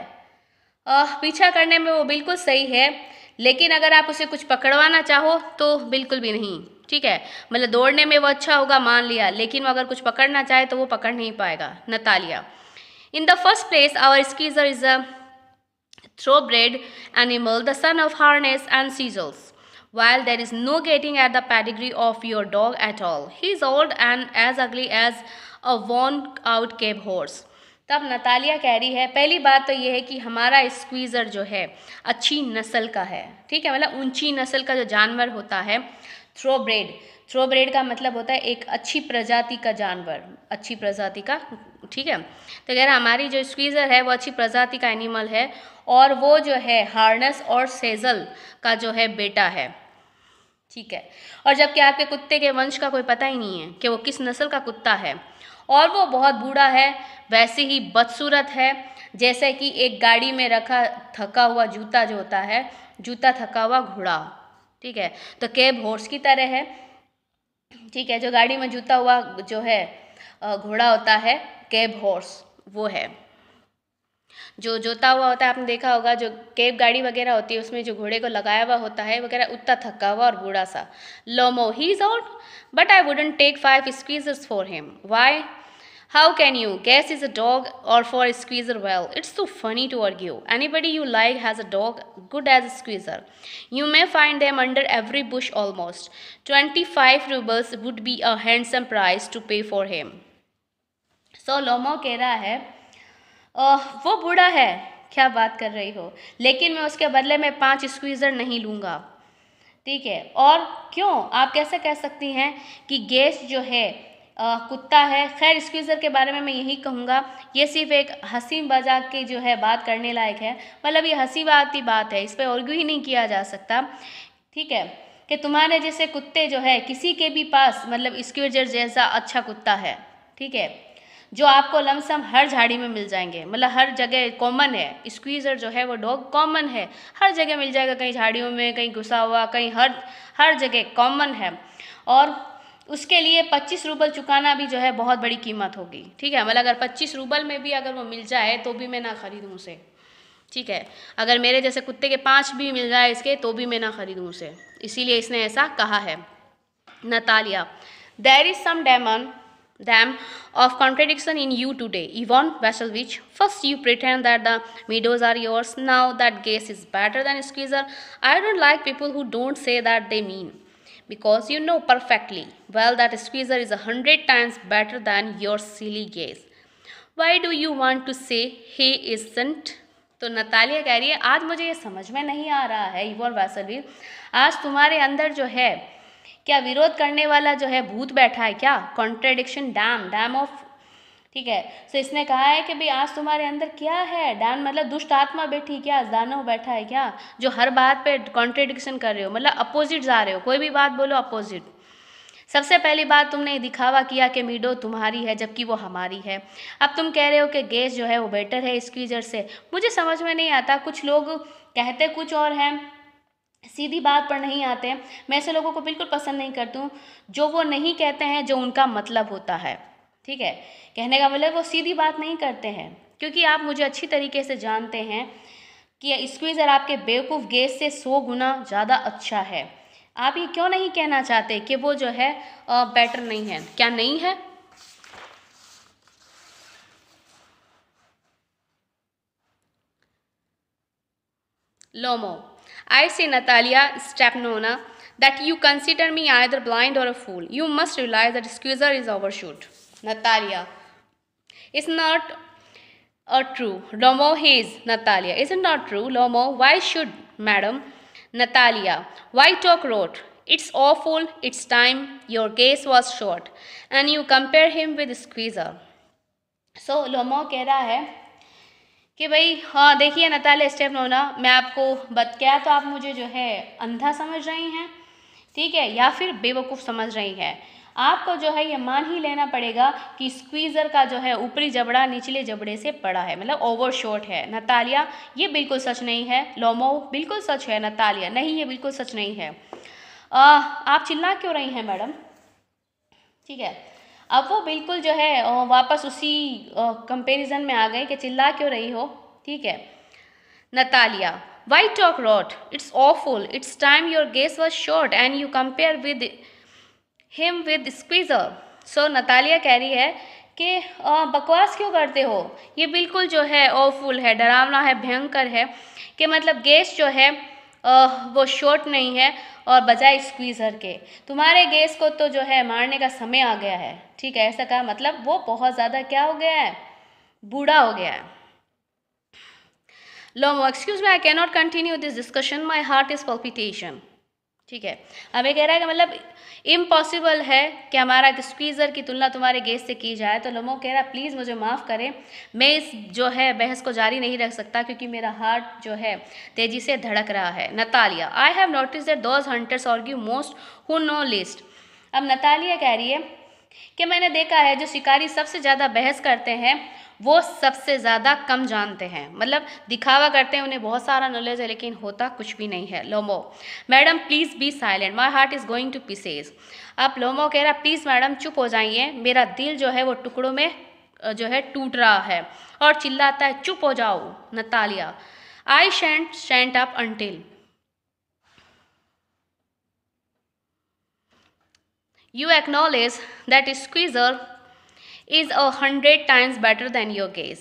पीछा करने में वो बिल्कुल सही है, लेकिन अगर आप उसे कुछ पकड़वाना चाहो तो बिल्कुल भी नहीं, ठीक है, मतलब दौड़ने में वो अच्छा होगा मान लिया, लेकिन वो अगर कुछ पकड़ना चाहे तो वो पकड़ नहीं पाएगा। Natalia, in the first place our squeezer is a thoroughbred animal, the son of harness and seagulls. While there is no getting at the pedigree of your dog at all, he is old and as ugly as a worn-out cab horse. तब नतालिया कह रही है, पहली बात तो ये है कि हमारा स्क्वीज़र जो है अच्छी नस्ल का है, ठीक है, मतलब ऊंची नस्ल का जो जानवर होता है, थ्रोब्रेड, थ्रोब्रेड का मतलब होता है एक अच्छी प्रजाति का जानवर, अच्छी प्रजाति का, ठीक है, तो कह रहा हमारी जो स्क्वीज़र है वो अच्छी प्रजाति का एनिमल है और वो जो है हार्नेस और सेजल का जो है बेटा है, ठीक है, और जबकि आपके कुत्ते के वंश का कोई पता ही नहीं है कि वो किस नस्ल का कुत्ता है, और वो बहुत बूढ़ा है, वैसे ही बदसूरत है, जैसे कि एक गाड़ी में रखा थका हुआ जूता जो होता है, जूता थका हुआ घोड़ा, ठीक है, तो कैब हॉर्स की तरह है, ठीक है, जो गाड़ी में जूता हुआ जो है घोड़ा होता है, कैब हॉर्स वो है, जो जोता हुआ होता है, आपने देखा होगा जो कैब गाड़ी वगैरह होती है उसमें जो घोड़े को लगाया हुआ होता है वगैरह, उतना थका हुआ और बूढ़ा सा। Lomov, he is out but I wouldn't take 5 squeezers for him, why, how can you guess is a dog or for a squeezer? Well, it's too funny to argue. Anybody you like has a dog good as a squeezer. You may find them under every bush almost. 25 rubles would be a handsome price to pay for him. So लोमो कह रहा है वो बूढ़ा है, क्या बात कर रही हो, लेकिन मैं उसके बदले में 5 स्क्वीज़र नहीं लूँगा, ठीक है, और क्यों, आप कैसे कह सकती हैं कि गैस जो है कुत्ता है। खैर स्क्वीज़र के बारे में मैं यही कहूँगा, ये सिर्फ एक हंसी मजाक की जो है बात करने लायक है, मतलब ये हंसी बाती बात है, इस पर आर्ग्यू ही नहीं किया जा सकता, ठीक है, कि तुम्हारे जैसे कुत्ते जो है किसी के भी पास मतलब स्क्वीज़र जैसा अच्छा कुत्ता है, ठीक है, जो आपको लमसम हर झाड़ी में मिल जाएंगे, मतलब हर जगह कॉमन है, स्क्वीज़र जो है वो डॉग कॉमन है, हर जगह मिल जाएगा, कहीं झाड़ियों में, कहीं घुसा हुआ, कहीं हर जगह कॉमन है, और उसके लिए 25 रूबल चुकाना भी जो है बहुत बड़ी कीमत होगी, ठीक है, मतलब अगर 25 रूबल में भी अगर वो मिल जाए तो भी मैं ना खरीदूँ उसे, ठीक है, अगर मेरे जैसे कुत्ते के 5 भी मिल जाए इसके तो भी मैं ना खरीदूँ उसे, इसीलिए इसने ऐसा कहा है। Natalia, there is some dam of contradiction in you today, Yvonne Vasselvich. First you pretend that the meadows are yours, now that guess is better than squeezer. I don't like people who don't say that they mean, because you know perfectly well that squeezer is 100 times better than your silly guess. Why do you want to say he isn't? तो नतालिया कह रही है आज मुझे ये समझ में नहीं आ रहा है इवॉन वैसलवीच, आज तुम्हारे अंदर जो है क्या विरोध करने वाला जो है भूत बैठा है क्या? कॉन्ट्रेडिक्शन डैम ऑफ ठीक है। तो इसने कहा है कि भाई आज तुम्हारे अंदर क्या है, डान मतलब दुष्ट आत्मा बैठी क्या, दानव बैठा है क्या, जो हर बात पे कॉन्ट्रेडिक्शन कर रहे हो, मतलब अपोजिट जा रहे हो, कोई भी बात बोलो अपोजिट। सबसे पहली बात, तुमने दिखावा किया कि मीडो तुम्हारी है जबकि वो हमारी है। अब तुम कह रहे हो कि गैस जो है वो बेटर है स्क्वीजर से। मुझे समझ में नहीं आता, कुछ लोग कहते कुछ और हैं, सीधी बात पर नहीं आते। मैं ऐसे लोगों को बिल्कुल पसंद नहीं करती हूँ, जो वो नहीं कहते हैं जो उनका मतलब होता है। ठीक है, कहने का मतलब वो सीधी बात नहीं करते हैं, क्योंकि आप मुझे अच्छी तरीके से जानते हैं कि स्क्वीज़र आपके बेवकूफ़ गैस से 100 गुना ज़्यादा अच्छा है। आप ये क्यों नहीं कहना चाहते कि वो जो है बेटर नहीं है? क्या नहीं है? Lomo, I say, Natalia Stepanovna, that you consider me either blind or a fool. You must realize that squeezer is overshoot. Natalia, it's not true. Lomo, he is. Natalia, isn't not true. Lomo, why should, madam? Natalia, why talk rot? It's awful. It's time. Your case was short, and you compare him with squeezer. So Lomo कह रहा है कि भाई हाँ देखिए नतालिया स्टेपनोना, मैं आपको क्या तो आप मुझे जो है अंधा समझ रही हैं, ठीक है, या फिर बेवकूफ़ समझ रही हैं। आपको जो है ये मान ही लेना पड़ेगा कि स्क्वीज़र का जो है ऊपरी जबड़ा निचले जबड़े से बड़ा है, मतलब ओवर शॉर्ट है। नतालिया, ये बिल्कुल सच नहीं है। लोमो, बिल्कुल सच है। नतालिया, नहीं ये बिल्कुल सच नहीं है। आप चिल्ला क्यों रही हैं मैडम? ठीक है, अब वो बिल्कुल जो है वापस उसी कंपैरिजन में आ गए कि चिल्ला क्यों रही हो। ठीक है। Natalia, why talk rot? It's awful. It's time your guess was short and you compare with him with squeezer. So Natalia कह रही है कि बकवास क्यों करते हो, ये बिल्कुल जो है awful है, डरावना है, भयंकर है, कि मतलब गैस जो है वो शॉर्ट नहीं है और बजाय स्क्वीज़र के तुम्हारे गैस को तो जो है मारने का समय आ गया है। ठीक है, ऐसा कहा, मतलब वो बहुत ज़्यादा क्या हो गया है, बूढ़ा हो गया है। Lomov, excuse me, I can not continue this discussion, my heart is palpitation. ठीक है, अब ये कह रहा है कि मतलब इम्पॉसिबल है कि हमारा स्क्वीज़र की तुलना तुम्हारे गैस से की जाए। तो लोमो कह रहा है प्लीज़ मुझे माफ़ करें, मैं इस जो है बहस को जारी नहीं रख सकता क्योंकि मेरा हार्ट जो है तेज़ी से धड़क रहा है। Natalia, I have notice that those hunters argue most who know list. अब नतालिया कह रही है कि मैंने देखा है जो शिकारी सबसे ज़्यादा बहस करते हैं वो सबसे ज़्यादा कम जानते हैं, मतलब दिखावा करते हैं, उन्हें बहुत सारा नॉलेज है लेकिन होता कुछ भी नहीं है। Lomov, madam please be silent, my heart is going to pieces. अब लोमो कह रहा प्लीज़ मैडम चुप हो जाइए, मेरा दिल जो है वो टुकड़ों में जो है टूट रहा है, और चिल्लाता है चुप हो जाओ। Natalia, I shan't up until you acknowledge that squeezer is 100 times better than your guess.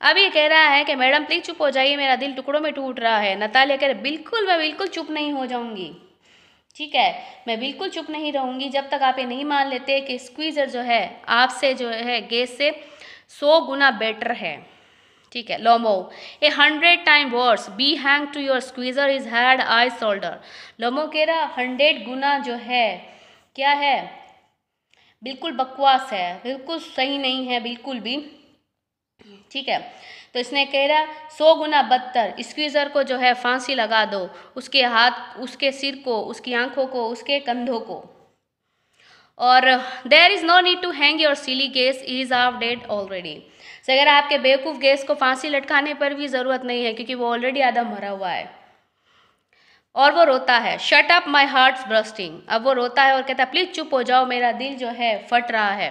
अब ये कह रहा है कि मैडम प्लीज चुप हो जाइए, मेरा दिल टुकड़ों में टूट रहा है। नतालिया कह रहे बिल्कुल, मैं बिल्कुल चुप नहीं हो जाऊंगी। ठीक है, मैं बिल्कुल चुप नहीं रहूंगी जब तक आप ये नहीं मान लेते कि स्क्वीज़र जो है आपसे जो है गैस से 100 गुना बेटर है। ठीक है। Lomov, 100 time worse be hang to your squeezer is had I shoulder. Lomov कह रहा 100 गुना जो है क्या है, बिल्कुल बकवास है, बिल्कुल सही नहीं है बिल्कुल भी। ठीक है, तो इसने कह रहा 100 गुना बदतर, स्क्वीज़र को जो है फांसी लगा दो, उसके हाथ, उसके सिर को, उसकी आंखों को, उसके कंधों को। और there is no need to hang your silly guess is of dead already. अगर आपके बेवकूफ़ गैस को फांसी लटकाने पर भी ज़रूरत नहीं है क्योंकि वो ऑलरेडी आधा मरा हुआ है। और वो रोता है shut up my hearts bursting. अब वो रोता है और कहता है प्लीज़ चुप हो जाओ, मेरा दिल जो है फट रहा है।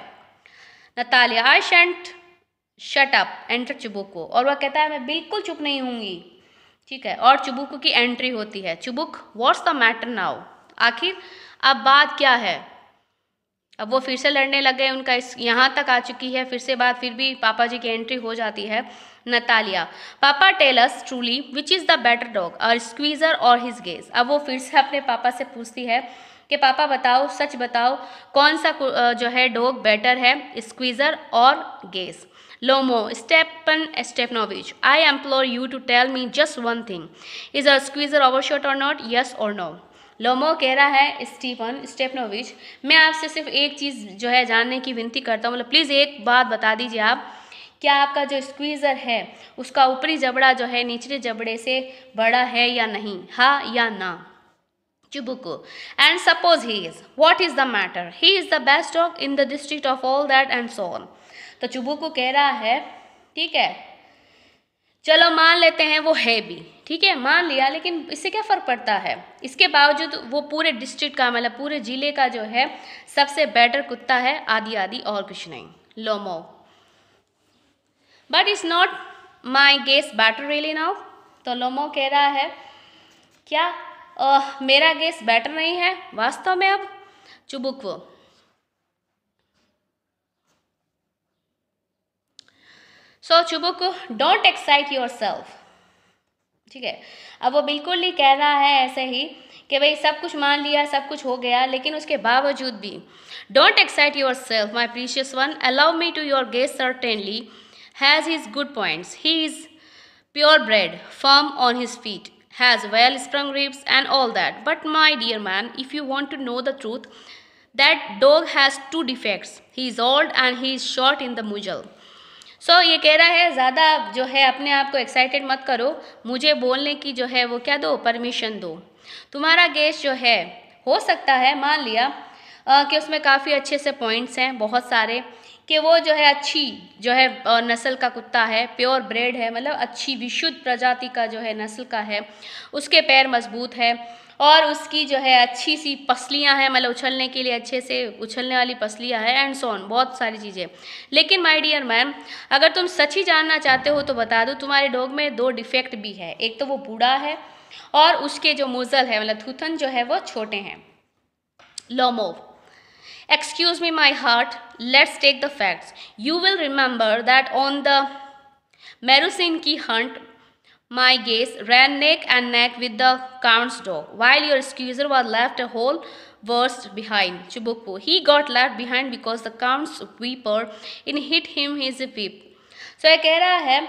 Natalia, I शैंट shut up enter चुबुको। और वह कहता है मैं बिल्कुल चुप नहीं होंगी। ठीक है, और चुबुको की एंट्री होती है। चुबुक, व्हाट्स द मैटर नाउ, आखिर अब बात क्या है। अब वो फिर से लड़ने लग गए, उनका इस यहाँ तक आ चुकी है, फिर से बात, फिर भी पापा जी की एंट्री हो जाती है। Natalia, papa tell us truly which is the better dog, और स्क्वीज़र और हिज गेज। अब वो फिर से अपने पापा से पूछती है कि पापा बताओ, सच बताओ, कौन सा जो है डॉग बेटर है, स्क्वीज़र और guess. Lomov, Stepan Stepanovich, I implore you to tell me just one thing, is a squeezer overshot or not, yes or no. Lomov कह रहा है स्टीफन स्टेफनोविच, मैं आपसे सिर्फ एक चीज़ जो है जानने की विनती करता हूँ, मतलब प्लीज़ एक बात बता दीजिए आप, क्या आपका जो स्क्वीज़र है उसका ऊपरी जबड़ा जो है निचले जबड़े से बड़ा है या नहीं, हाँ या ना। Chubuku, and suppose he is, what is the matter? He is the best dog in the district of all that and so on. तो चुबुकू कह रहा है, ठीक है, चलो मान लेते हैं वो है भी, ठीक है, मान लिया, लेकिन इससे क्या फ़र्क पड़ता है, इसके बावजूद वो पूरे डिस्ट्रिक्ट का मतलब पूरे ज़िले का जो है सबसे बेटर कुत्ता है, आदि आदि और कुछ नहीं। Lomov, but is not my guess better really now. तो लोमो कह रहा है क्या मेरा गेस बेटर नहीं है वास्तव में अब। चुबुकू, सो चुबुकू डोंट एक्साइट योर सेल्फ, ठीक है, अब वो बिल्कुल नहीं कह रहा है ऐसे ही कि भाई सब कुछ मान लिया, सब कुछ हो गया, लेकिन उसके बावजूद भी don't excite yourself my precious one, allow me to your guess certainly has his good points, he is pure bred, firm on his feet, has well sprung ribs and all that, but my dear man, if you want to know the truth, that dog has 2 defects, he is old and he is short in the muzzle. So ये कह रहा है ज़्यादा जो है अपने आप को एक्साइटेड मत करो, मुझे बोलने की जो है वो क्या दो, परमिशन दो। तुम्हारा गेस जो है हो सकता है मान लिया कि उसमें काफ़ी अच्छे से पॉइंट्स हैं बहुत सारे, कि वो जो है अच्छी जो है नस्ल का कुत्ता है, प्योर ब्रेड है, मतलब अच्छी विशुद्ध प्रजाति का जो है नस्ल का है, उसके पैर मजबूत है और उसकी जो है अच्छी सी पसलियां हैं, मतलब उछलने के लिए अच्छे से उछलने वाली पसलियां हैं एंड सो ऑन, बहुत सारी चीज़ें। लेकिन माय डियर मैम, अगर तुम सच ही जानना चाहते हो तो बता दो, तुम्हारे डॉग में 2 डिफेक्ट भी है, एक तो वो बूढ़ा है और उसके जो मुज़ल है मतलब थूथन जो है वो छोटे हैं। लोमो, excuse me my heart, let's take the facts. You will remember that on the Merusinki hunt, my gaze ran neck and neck with the count's dog, while your squeezer was left a whole worst behind. Chubuku, he got left behind because the count's whipper in hit him his whip. So ये कह रहा है,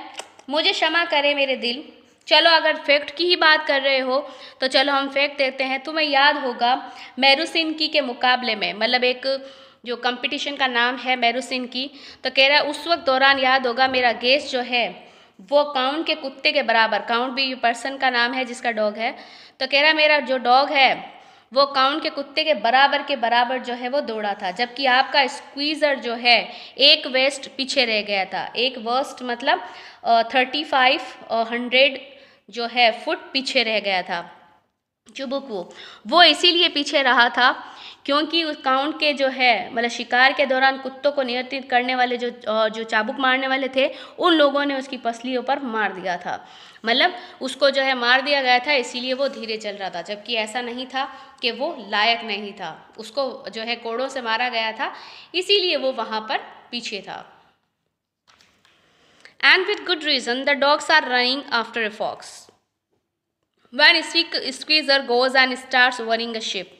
मुझे क्षमा करे मेरे दिल, चलो अगर फैक्ट की ही बात कर रहे हो तो चलो हम फैक्ट देते हैं। तुम्हें याद होगा मेरुसिनकी के मुकाबले में, मतलब एक जो कंपटीशन का नाम है मेरुसिनकी, तो कह रहा है उस वक्त दौरान याद होगा मेरा गेस जो है वो काउंट के कुत्ते के बराबर, काउंट भी पर्सन का नाम है जिसका डॉग है, तो कह रहा है मेरा जो डॉग है वो काउंट के कुत्ते के बराबर जो है वो दौड़ा था, जबकि आपका स्क्वीज़र जो है एक वेस्ट पीछे रह गया था। एक वर्स्ट मतलब 3500 जो है फुट पीछे रह गया था। चुबुकू, वो इसीलिए पीछे रहा था क्योंकि उस काउंट के जो है मतलब शिकार के दौरान कुत्तों को नियंत्रित करने वाले जो चाबुक मारने वाले थे उन लोगों ने उसकी पसलियों पर मार दिया था, मतलब उसको जो है मार दिया गया था, इसीलिए वो धीरे चल रहा था, जबकि ऐसा नहीं था कि वो लायक नहीं था, उसको जो है कोड़ों से मारा गया था, इसीलिए वो वहाँ पर पीछे था। And with good reason, the dogs are running after a fox. When squeezer goes and starts worrying a sheep.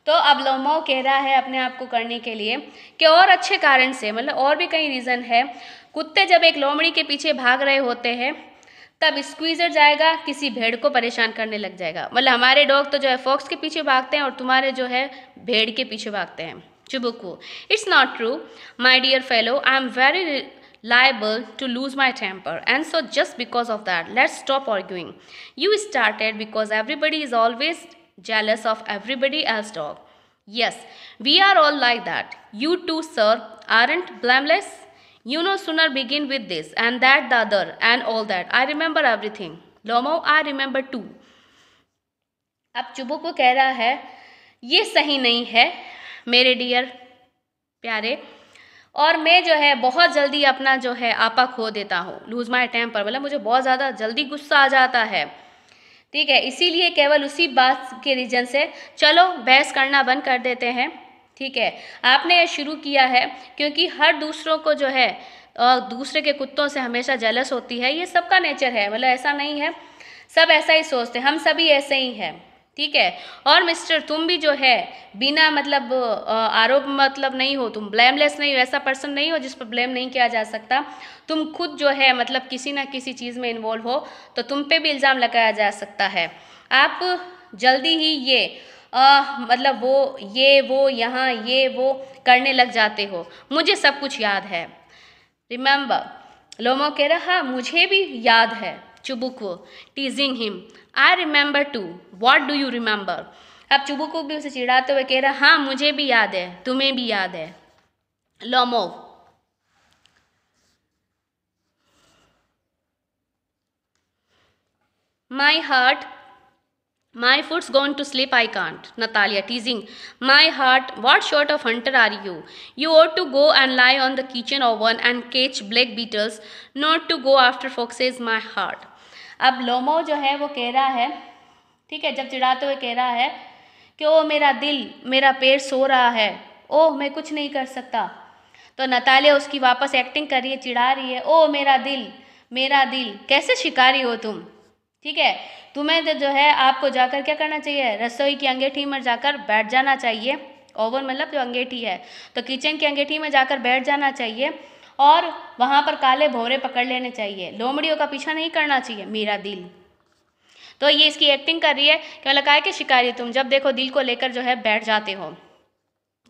तो अब लोमो कह रहा है अपने आप को करने के लिए कि और अच्छे कारण से, मतलब और भी कई रीज़न है, कुत्ते जब एक लोमड़ी के पीछे भाग रहे होते हैं तब स्क्वीज़र जाएगा किसी भेड़ को परेशान करने लग जाएगा, मतलब हमारे डॉग तो जो है फॉक्स के पीछे भागते हैं और तुम्हारे जो है भेड़ के पीछे भागते हैं। Chubukov, it's not true my dear fellow, I am very liable to lose my temper, and so just because of that let's stop arguing. You started because everybody is always jealous of everybody else's dog. Yes, we are all like that. You too, sir, aren't blameless? You know, sooner begin with this and that, the other and all that. I remember everything. Lomo, I remember too. अब चुबुकू कह रहा है ये सही नहीं है मेरे डियर प्यारे, और मैं जो है बहुत जल्दी अपना जो है आपा खो देता हूँ, लूज़ माई टेम्पर, मतलब मुझे बहुत ज़्यादा जल्दी गुस्सा आ जाता है, ठीक है, इसीलिए केवल उसी बात के रीज़न से चलो बहस करना बंद कर देते हैं, ठीक है। आपने ये शुरू किया है क्योंकि हर दूसरों को जो है दूसरे के कुत्तों से हमेशा जेलस होती है, ये सबका नेचर है, मतलब ऐसा नहीं है, सब ऐसा ही सोचते हैं, हम सभी ऐसे ही हैं, ठीक है। और मिस्टर तुम भी जो है बिना मतलब आरोप मतलब नहीं हो, तुम ब्लेमलेस नहीं हो, ऐसा पर्सन नहीं हो जिस पर ब्लेम नहीं किया जा सकता, तुम खुद जो है मतलब किसी ना किसी चीज़ में इन्वॉल्व हो तो तुम पे भी इल्ज़ाम लगाया जा सकता है। आप जल्दी ही ये मतलब वो ये वो यहाँ ये वो करने लग जाते हो, मुझे सब कुछ याद है। रिमेंबर, लोमो कह रहा हाँ मुझे भी याद है। Chubukov teasing him, I remember too, what do you remember. अब चुबुकू भी उसे चिढ़ाते हुए कह रहा हाँ मुझे भी याद है, तुम्हें भी याद है। Lomov, my heart, my foot's gone to sleep, I can't. Natalia teasing, my heart, what sort of hunter are you? You ought to go and lie on the kitchen oven and catch black beetles, not to go after foxes, my heart. अब लोमो जो है वो कह रहा है, ठीक है, जब चिढ़ाते हुए कह रहा है कि ओ मेरा दिल, मेरा पैर सो रहा है, ओह मैं कुछ नहीं कर सकता। तो नतालिया उसकी वापस एक्टिंग कर रही है, चिढ़ा रही है, ओ मेरा दिल, कैसे शिकारी हो तुम, ठीक है, तुम्हें जो है आपको जाकर क्या करना चाहिए, रसोई की अंगीठी में जाकर बैठ जाना चाहिए। ओवन मतलब जो अंगीठी है, तो किचन की अंगीठी में जाकर बैठ जाना चाहिए और वहाँ पर काले भौरे पकड़ लेने चाहिए, लोमड़ियों का पीछा नहीं करना चाहिए, मेरा दिल। तो ये इसकी एक्टिंग कर रही है कि लगा है कि शिकारी तुम जब देखो दिल को लेकर जो है बैठ जाते हो।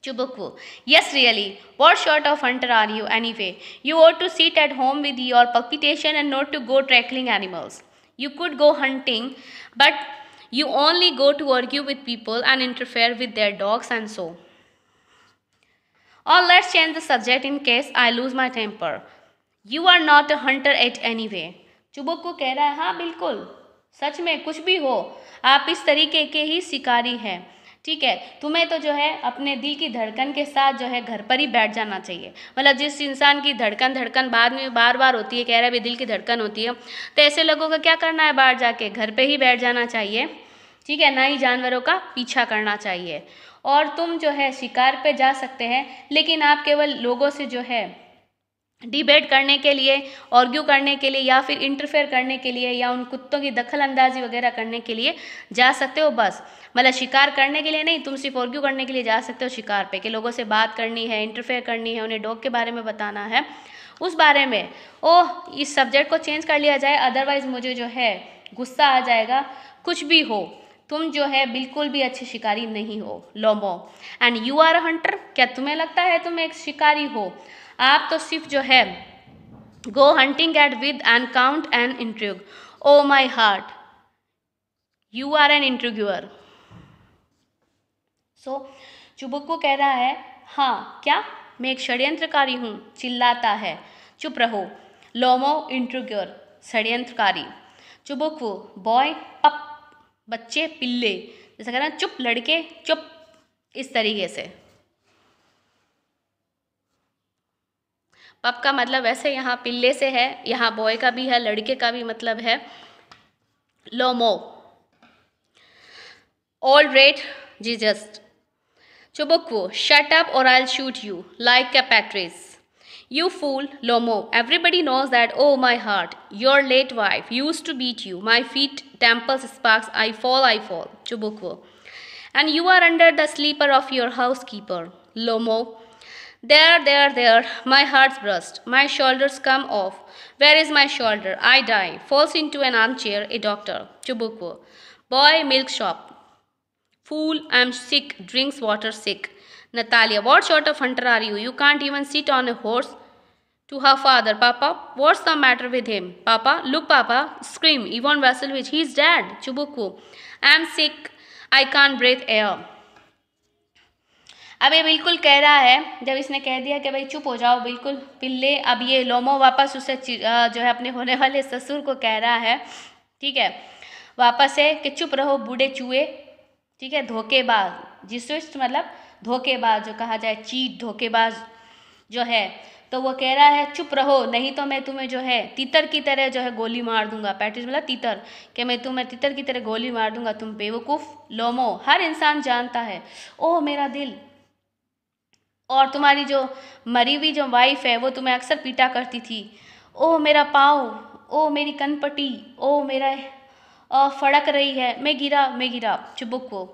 Chubukwu, yes really, what sort of hunter are you anyway? You ought to sit at home with your palpitation and not to go tackling animals. You could go hunting, but you only go to argue with people and interfere with their dogs and so. Or let's change the subject in case I lose my temper. You are not a hunter at anyway. चुबुक्कू कह रहा है हाँ बिल्कुल, सच में कुछ भी हो, आप इस तरीके के ही शिकारी हैं, ठीक है, तुम्हें तो जो है अपने दिल की धड़कन के साथ जो है घर पर ही बैठ जाना चाहिए। मतलब जिस इंसान की धड़कन बाद में बार बार होती है, कह रहा है भी दिल की धड़कन होती है, तो ऐसे लोगों का क्या करना है, बाहर जाके घर पे ही बैठ जाना चाहिए, ठीक है, ना ही जानवरों का पीछा करना चाहिए। और तुम जो है शिकार पे जा सकते हैं, लेकिन आप केवल लोगों से जो है डिबेट करने के लिए, आर्ग्यू करने के लिए या फिर इंटरफेयर करने के लिए या उन कुत्तों की दखल अंदाजी वगैरह करने के लिए जा सकते हो बस। मतलब शिकार करने के लिए नहीं, तुम सिर्फ आर्ग्यू करने के लिए जा सकते हो शिकार पे, कि लोगों से बात करनी है, इंटरफेयर करनी है, उन्हें डॉग के बारे में बताना है, उस बारे में। ओह इस सब्जेक्ट को चेंज कर लिया जाए, अदरवाइज मुझे जो है गुस्सा आ जाएगा। कुछ भी हो, तुम जो है बिल्कुल भी अच्छे शिकारी नहीं हो, Lomov. And you are a hunter, क्या तुम्हें लगता है तुम एक शिकारी हो? आप तो सिर्फ जो है go hunting at with and count and intrigue. Oh my heart, you are an intriguer. So Chubukov कह रहा है हाँ क्या, मैं एक षड्यंत्रकारी हूँ, चिल्लाता है। चुप रहो, लोमो इंट्रिग्यूअर, षड्यंत्रकारी। चुबुक्कू बॉय पप, बच्चे पिल्ले, जैसा कहना चुप लड़के चुप, इस तरीके से। पप का मतलब वैसे यहाँ पिल्ले से है, यहाँ बॉय का भी है, लड़के का भी मतलब है। लोमो ऑल रेट जीजस्ट। चुबुक्कू शट अप और आई will shoot you like a patris. You fool, Lomo, everybody knows that, oh my heart, your late wife used to beat you, my feet, temples, sparks, I fall. Chubukwu. And you are under the sleeper of your housekeeper. Lomo. There, my heart's burst, my shoulders come off. Where is my shoulder? I die. Falls into an armchair, a doctor. Chubukwu. Boy, milk shop. Fool, I'm sick, drinks water sick. Natalia, what sort of hunter are you? You can't even sit on a horse. To her father, Papa, what's the matter with him? Papa, look Papa, scream, Ivan Vasilievich, he's dead. Chubukwu, I'm sick, I can't breathe air. अब ये बिल्कुल कह रहा है, जब इसने कह दिया कि भाई चुप हो जाओ बिल्कुल पिल्ले, अब ये लोमो वापस उसे जो है अपने होने वाले ससुर को कह रहा है, ठीक है, वापस है कि चुप रहो बूढ़े चूहे, ठीक है, धोखेबाज, जिसविस्ट मतलब धोखेबाज जो कहा जाए, चीट, धोखेबाज जो है, तो वो कह रहा है चुप रहो नहीं तो मैं तुम्हें जो है तीतर की तरह जो है गोली मार दूंगा। पैट्रिस मतलब तीतर, कि मैं तुम्हें तीतर की तरह गोली मार दूंगा, तुम बेवकूफ़। लोमो, हर इंसान जानता है, ओह मेरा दिल, और तुम्हारी जो मरी हुई जो वाइफ है वो तुम्हें अक्सर पीटा करती थी। ओह मेरा पाँव, ओह मेरी कनपटी, ओह मेरा फड़क रही है, मैं गिरा। चुबुक्कू,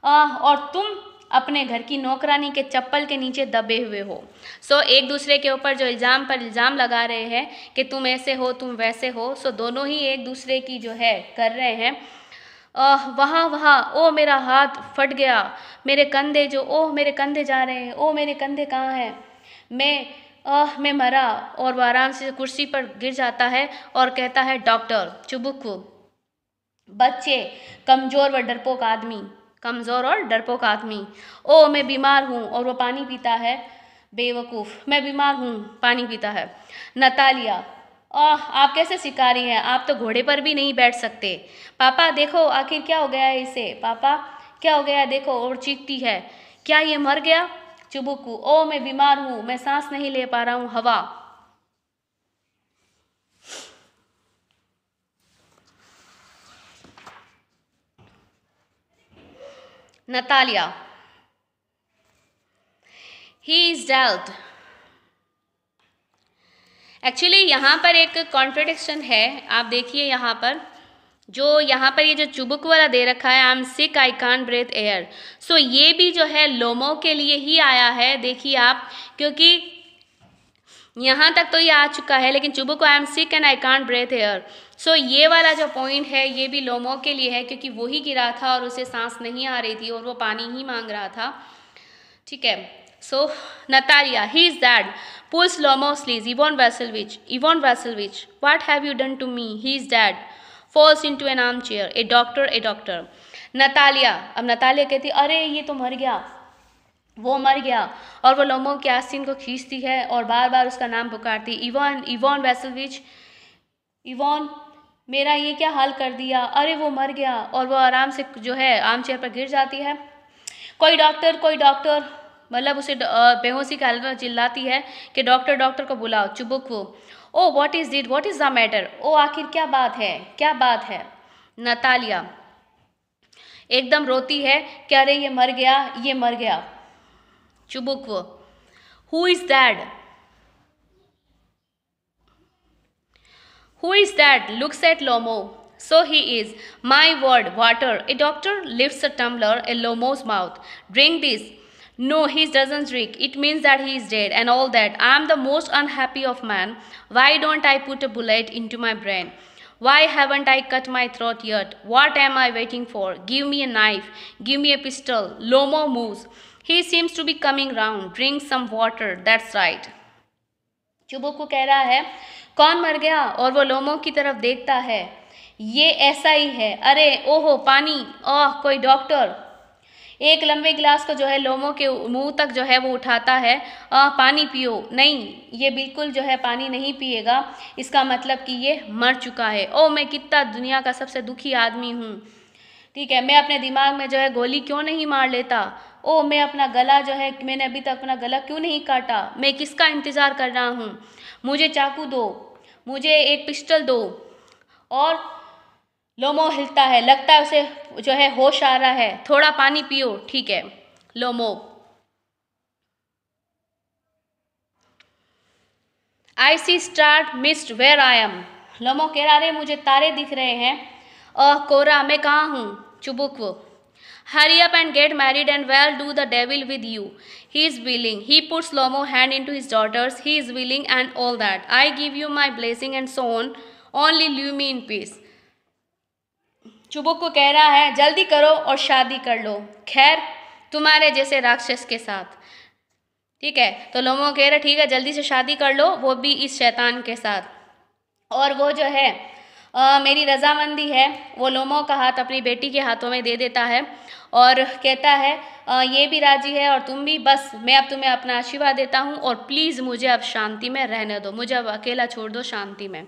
और तुम अपने घर की नौकरानी के चप्पल के नीचे दबे हुए हो। सो एक दूसरे के ऊपर जो इल्ज़ाम पर इल्ज़ाम लगा रहे हैं कि तुम ऐसे हो, तुम वैसे हो। सो दोनों ही एक दूसरे की जो है कर रहे हैं वहाँ वहाँ, ओ मेरा हाथ फट गया, मेरे कंधे जो, ओह मेरे कंधे जा रहे हैं, ओ मेरे कंधे कहाँ हैं, मैं मरा। और वो आराम से कुर्सी पर गिर जाता है और कहता है डॉक्टर चुबुक बच्चे, कमज़ोर व डरपोक आदमी, कमज़ोर और डरपोक आदमी, ओ मैं बीमार हूँ। और वो पानी पीता है, बेवकूफ़, मैं बीमार हूँ, पानी पीता है। नतालिया, आप कैसे शिकारी हैं, आप तो घोड़े पर भी नहीं बैठ सकते। पापा देखो आखिर क्या हो गया है इसे, पापा क्या हो गया है देखो। और चीखती है, क्या ये मर गया। चुबुकू, ओ मैं बीमार हूँ, मैं सांस नहीं ले पा रहा हूँ, हवा। Natalia, he is dead. Actually यहाँ पर एक कॉन्ट्रडिक्शन है, आप देखिए यहाँ पर ये जो चुबुक वाला दे रखा है, I am sick I can't breathe air, so ये भी जो है लोमो के लिए ही आया है। देखिए आप, क्योंकि यहाँ तक तो ये आ चुका है, लेकिन Chubuk I am sick and I can't breathe air, so ये वाला जो पॉइंट है ये भी लोमो के लिए है, क्योंकि वो ही गिरा था और उसे सांस नहीं आ रही थी और वो पानी ही मांग रहा था। ठीक है, so Natalia, he is that, pulls Lomo sleeves, Yvonne Vassilevich, what have you done to me? He is dead. Falls into an armchair. A doctor. Natalia, अब नतालिया कहती अरे ये तो मर गया, वो मर गया। और वो लोमो के आस्तीन को खींचती है और बार बार उसका नाम पुकारती, इवॉन वैसलविच, इवॉन मेरा ये क्या हाल कर दिया, अरे वो मर गया। और वो आराम से जो है आर्मचेयर पर गिर जाती है। कोई डॉक्टर, मतलब उसे बेहोशी की हालत में चिल्लाती है कि डॉक्टर को बुलाओ। Chubuk, oh what is the matter, ओ आखिर क्या बात है। नतालिया एकदम रोती है कि अरे ये मर गया। Chubuk, who is that, looks at Lomo, so he is, my word, water. A doctor lifts a tumbler at Lomo's mouth. Drink this. No, he doesn't drink. It means that he is dead and all that. I am the most unhappy of man. Why don't I put a bullet into my brain? Why haven't I cut my throat yet? What am I waiting for? Give me a knife. Give me a pistol. Lomo moves. He seems to be coming round. Drink some water. That's right. चुबुक को कह रहा है कौन मर गया, और वो लोमो की तरफ देखता है, ये ऐसा ही है, अरे ओहो पानी, ओह कोई डॉक्टर। एक लंबे गिलास को जो है लोमो के मुंह तक जो है वो उठाता है, पानी पियो। नहीं, ये बिल्कुल जो है पानी नहीं पिएगा, इसका मतलब कि ये मर चुका है। ओ मैं कितना दुनिया का सबसे दुखी आदमी हूँ। ठीक है, मैं अपने दिमाग में जो है गोली क्यों नहीं मार लेता। ओ मैं अपना गला जो है, मैंने अभी तक अपना गला क्यों नहीं काटा, मैं किसका इंतज़ार कर रहा हूँ। मुझे चाकू दो, मुझे एक पिस्टल दो। और लोमो हिलता है, लगता है उसे जो है होश आ रहा है। थोड़ा पानी पियो। ठीक है। लोमो, I see star mist where I am. Lomo कह रहा, अरे मुझे तारे दिख रहे हैं। कोरा, मैं कहाँ हूँ। चुबुक, hurry up and get married and well do the devil with you. He is willing. He puts Lomo hand into his daughter's. He is willing and all that. I give you my blessing and so on. Only leave me in peace. चुबुक को कह रहा है जल्दी करो और शादी कर लो, खैर तुम्हारे जैसे राक्षस के साथ। ठीक है, तो लोमो कह रहा ठीक है जल्दी से शादी कर लो, वो भी इस शैतान के साथ। और वो जो है मेरी रजामंदी है। वो लोमो का हाथ अपनी बेटी के हाथों में दे देता है और कहता है ये भी राजी है और तुम भी, बस मैं अब तुम्हें अपना आशीर्वाद देता हूँ और प्लीज़ मुझे अब शांति में रहने दो, मुझे अब अकेला छोड़ दो शांति में।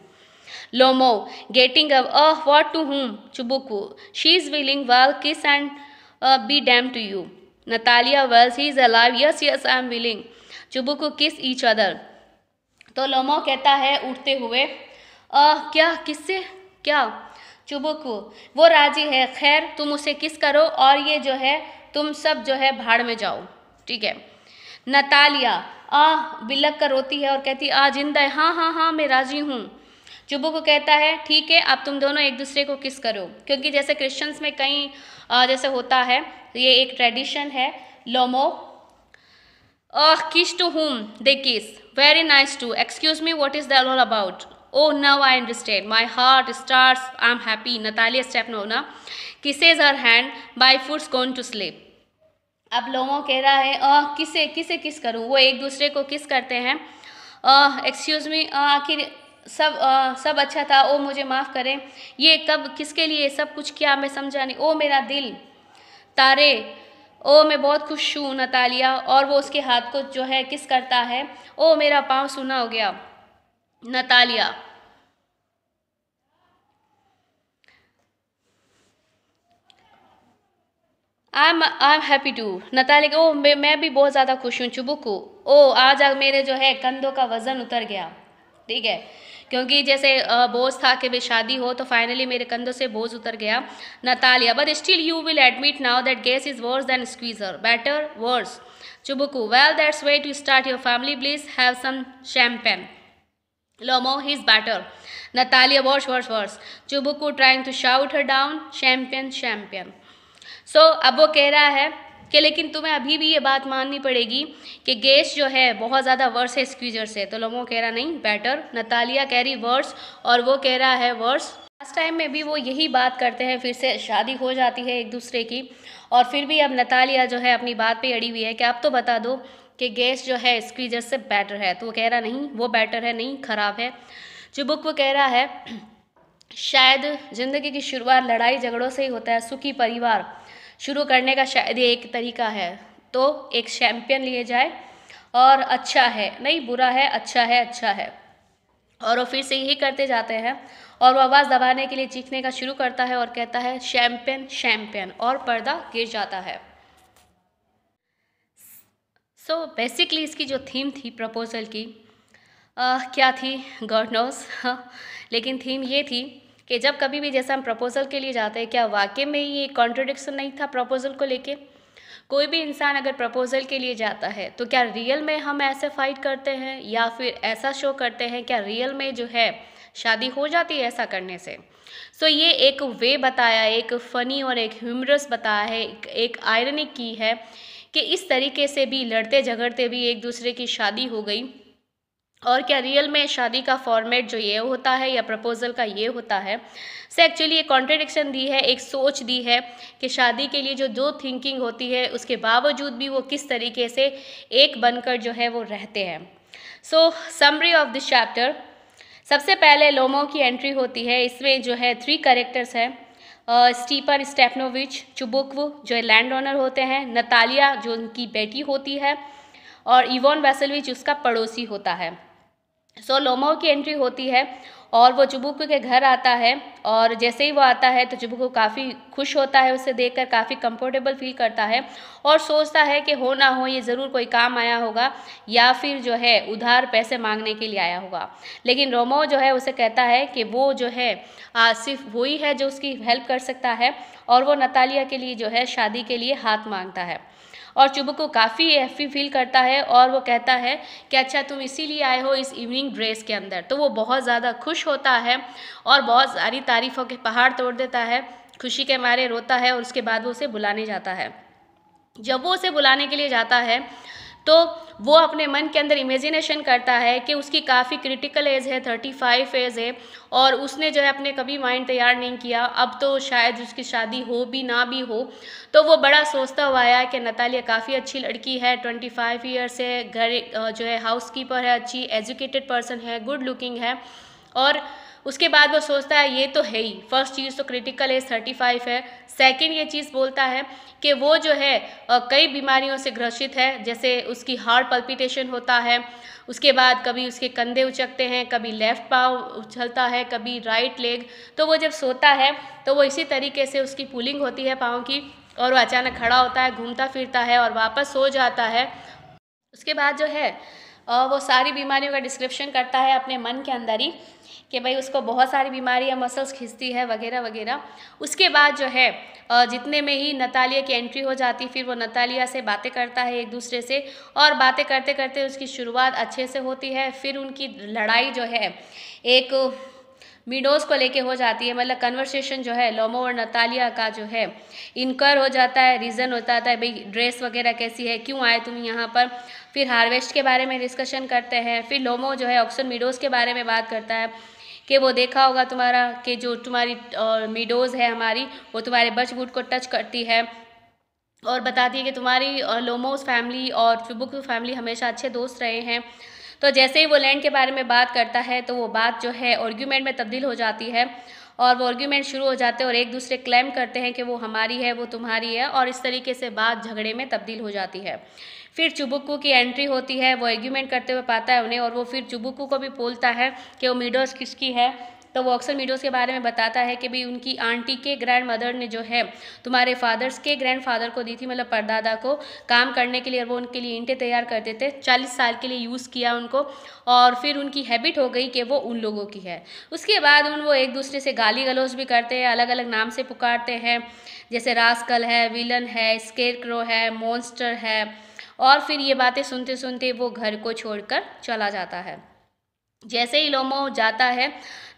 Lomo getting up, what to whom. Chubuku, she is willing, well kiss and be damn to you. Natalia, well he is alive, yes I am willing. Chubuku, kiss each other. तो लोमो कहता है उठते हुए क्या, किससे, क्या। चुबुकू, वो राजी है, खैर तुम उसे किस करो और ये जो है तुम सब जो है भाड़ में जाओ। ठीक है। नतालिया बिलक कर रोती है और कहती जिंदा है, हाँ मैं राजी हूँ। चुबुकू कहता है ठीक है, अब तुम दोनों एक दूसरे को किस करो, क्योंकि जैसे क्रिश्चियंस में कहीं जैसे होता है, ये एक ट्रेडिशन है। लोमो, किस to whom they kiss, very nice to, excuse me what is that all about. Oh, now I understand. My heart starts. I'm happy. Natalia Stepanovna kisses her hand. My foot's gone to sleep. अब लोमो कह रहा है किसे किसे किस करूं, वो एक दूसरे को किस करते हैं। एक्सक्यूज मी, आखिर सब अच्छा था, ओ मुझे माफ़ करें, ये कब किसके लिए सब कुछ किया मैं समझा नहीं, ओ मेरा दिल, तारे, ओ मैं बहुत खुश हूँ नतालिया। और वो उसके हाथ को जो है किस करता है। ओ मेरा पाँव सूना हो गया Natalia. I am happy to Natalia. ओ मैं भी बहुत ज़्यादा खुश हूँ चुबुकू। ओ आज मेरे जो है कंधों का वज़न उतर गया, ठीक है, क्योंकि जैसे बोझ था कि भाई शादी हो, तो फाइनली मेरे कंधों से बोझ उतर गया Natalia. But still you will admit now that gas is worse than squeezer, better worse Chubuku. Well that's way to start your family, please have some champagne. Lomo, he's better. Natalia, worse. Chubuku trying to shout her down. Champion. So, अब वो कह रहा है कि लेकिन तुम्हें अभी भी ये बात माननी पड़ेगी कि गैस जो है बहुत ज़्यादा वर्स है स्क्वीजर से। तो लोमो कह रहा नहीं, बेटर। नतालिया कह रही वर्स, और वो कह रहा है वर्स। लास्ट टाइम में भी वो यही बात करते हैं, फिर से शादी हो जाती है एक दूसरे की, और फिर भी अब नतालिया जो है अपनी बात पे अड़ी हुई है कि अब तो बता दो कि गैस जो है स्क्वीजर से बेटर है। तो वो कह रहा नहीं, वो बेटर है नहीं, ख़राब है। चुबुक वो कह रहा है शायद ज़िंदगी की शुरुआत लड़ाई झगड़ों से ही होता है, सुखी परिवार शुरू करने का शायद ये एक तरीका है। तो एक चैम्पियन लिए जाए, और अच्छा है नहीं बुरा है, अच्छा है। और वो फिर से यही करते जाते हैं, और वो आवाज़ दबाने के लिए चीखने का शुरू करता है और कहता है चैम्पियन, और पर्दा गिर जाता है। सो बेसिकली इसकी जो थीम थी प्रपोज़ल की, क्या थी गॉड नोस, लेकिन थीम ये थी कि जब कभी भी जैसे हम प्रपोज़ल के लिए जाते हैं, क्या वाकई में ये कॉन्ट्रडिक्शन नहीं था प्रपोज़ल को लेके। कोई भी इंसान अगर प्रपोज़ल के लिए जाता है तो क्या रियल में हम ऐसे फाइट करते हैं, या फिर ऐसा शो करते हैं, क्या रियल में जो है शादी हो जाती है ऐसा करने से। सो ये एक वे बताया, एक फ़नी और एक ह्यूमरस बताया है, एक आयरनिक की है कि इस तरीके से भी लड़ते झगड़ते भी एक दूसरे की शादी हो गई। और क्या रियल में शादी का फॉर्मेट जो ये होता है या प्रपोज़ल का ये होता है। से एक्चुअली एक कॉन्ट्रडिक्शन दी है, एक सोच दी है कि शादी के लिए जो दो थिंकिंग होती है उसके बावजूद भी वो किस तरीके से एक बनकर जो है वो रहते हैं। सो समरी ऑफ दिस चैप्टर, सबसे पहले लोमो की एंट्री होती है। इसमें जो है 3 कैरेक्टर्स हैं, स्टीपन स्टेपनोविच चुबुकव जो लैंड ओनर होते हैं, नतालिया जो उनकी बेटी होती है, और इवोन वैसेलविच उसका पड़ोसी होता है। सो लोमो की एंट्री होती है और वो चुबुकू के घर आता है, और जैसे ही वो आता है तो चुबुकू काफ़ी खुश होता है, उसे देखकर काफ़ी कंफर्टेबल फील करता है और सोचता है कि हो ना हो ये ज़रूर कोई काम आया होगा, या फिर जो है उधार पैसे मांगने के लिए आया होगा। लेकिन लोमो जो है उसे कहता है कि वो जो है सिर्फ वही है जो उसकी हेल्प कर सकता है, और वो नतालिया के लिए जो है शादी के लिए हाथ मांगता है। और चुबुकू काफ़ी हैप्पी फील करता है और वो कहता है कि अच्छा तुम इसीलिए आए हो इस इवनिंग ड्रेस के अंदर। तो वो बहुत ज़्यादा खुश होता है और बहुत सारी तारीफ़ों के पहाड़ तोड़ देता है, खुशी के मारे रोता है, और उसके बाद वो उसे बुलाने जाता है। जब वो उसे बुलाने के लिए जाता है तो वो अपने मन के अंदर इमेजिनेशन करता है कि उसकी काफ़ी क्रिटिकल एज है, 35 एज है, और उसने जो है अपने कभी माइंड तैयार नहीं किया, अब तो शायद उसकी शादी हो भी ना भी हो। तो वो बड़ा सोचता हुआ आया कि नतालिया काफ़ी अच्छी लड़की है, 25 ईयर्स है, घर जो है हाउसकीपर है, अच्छी एजुकेटेड पर्सन है, गुड लुकिंग है। और उसके बाद वो सोचता है ये तो है ही, फर्स्ट चीज़ तो क्रिटिकल एज 35 है। सेकंड ये चीज़ बोलता है कि वो जो है कई बीमारियों से ग्रसित है, जैसे उसकी हार्ट पल्पिटेशन होता है, उसके बाद कभी उसके कंधे उचकते हैं, कभी लेफ़्ट पाँव उछलता है, कभी राइट लेग। तो वो जब सोता है तो वो इसी तरीके से उसकी पुलिंग होती है पाँव की, और वो अचानक खड़ा होता है, घूमता फिरता है और वापस सो जाता है। उसके बाद जो है वो सारी बीमारियों का डिस्क्रिप्शन करता है अपने मन के अंदर ही कि भाई उसको बहुत सारी बीमारियां मसल्स खींचती है वगैरह वगैरह। उसके बाद जो है जितने में ही नतालिया की एंट्री हो जाती, फिर वो नतालिया से बातें करता है एक दूसरे से, और बातें करते करते उसकी शुरुआत अच्छे से होती है। फिर उनकी लड़ाई जो है एक मीडोज़ को लेके हो जाती है, मतलब कन्वर्सेशन जो है लोमो और नतालिया का जो है इनकर हो जाता है, रीज़न होता है भाई ड्रेस वगैरह कैसी है, क्यों आए तुम यहाँ पर। फिर हार्वेस्ट के बारे में डिस्कशन करते हैं, फिर लोमो जो है ऑक्सन मीडोज़ के बारे में बात करता है कि वो देखा होगा तुम्हारा कि जो तुम्हारी मीडोज़ है हमारी, वो तुम्हारे बर्चवुड को टच करती है और बताती है कि तुम्हारी लोमोस फैमिली और चुबुकू फैमिली हमेशा अच्छे दोस्त रहे हैं। तो जैसे ही वो लैंड के बारे में बात करता है तो वो बात जो है आर्ग्यूमेंट में तब्दील हो जाती है और वो आर्ग्यूमेंट शुरू हो जाते हैं और एक दूसरे क्लेम करते हैं कि वो हमारी है, वो तुम्हारी है, और इस तरीके से बात झगड़े में तब्दील हो जाती है। फिर चुबुक्कू की एंट्री होती है, वो आर्ग्यूमेंट करते हुए पाता है उन्हें और वो फिर चुबुक्कू को भी बोलता है कि वो मीडोज़ किसकी है। तो वो अक्सर मीडोज़ के बारे में बताता है कि भाई उनकी आंटी के ग्रैंड मदर ने जो है तुम्हारे फादर्स के ग्रैंड फादर को दी थी, मतलब परदादा को, काम करने के लिए, और वो उनके लिए ईंटें तैयार करते थे। 40 साल के लिए यूज़ किया उनको और फिर उनकी हैबिट हो गई कि वो उन लोगों की है। उसके बाद वो एक दूसरे से गाली गलौज भी करते हैं, अलग अलग नाम से पुकारते हैं, जैसे रास्कल है, विलन है, स्केरक्रो है, मॉन्स्टर है। और फिर ये बातें सुनते सुनते वो घर को छोड़कर चला जाता है। जैसे ही लोमो जाता है,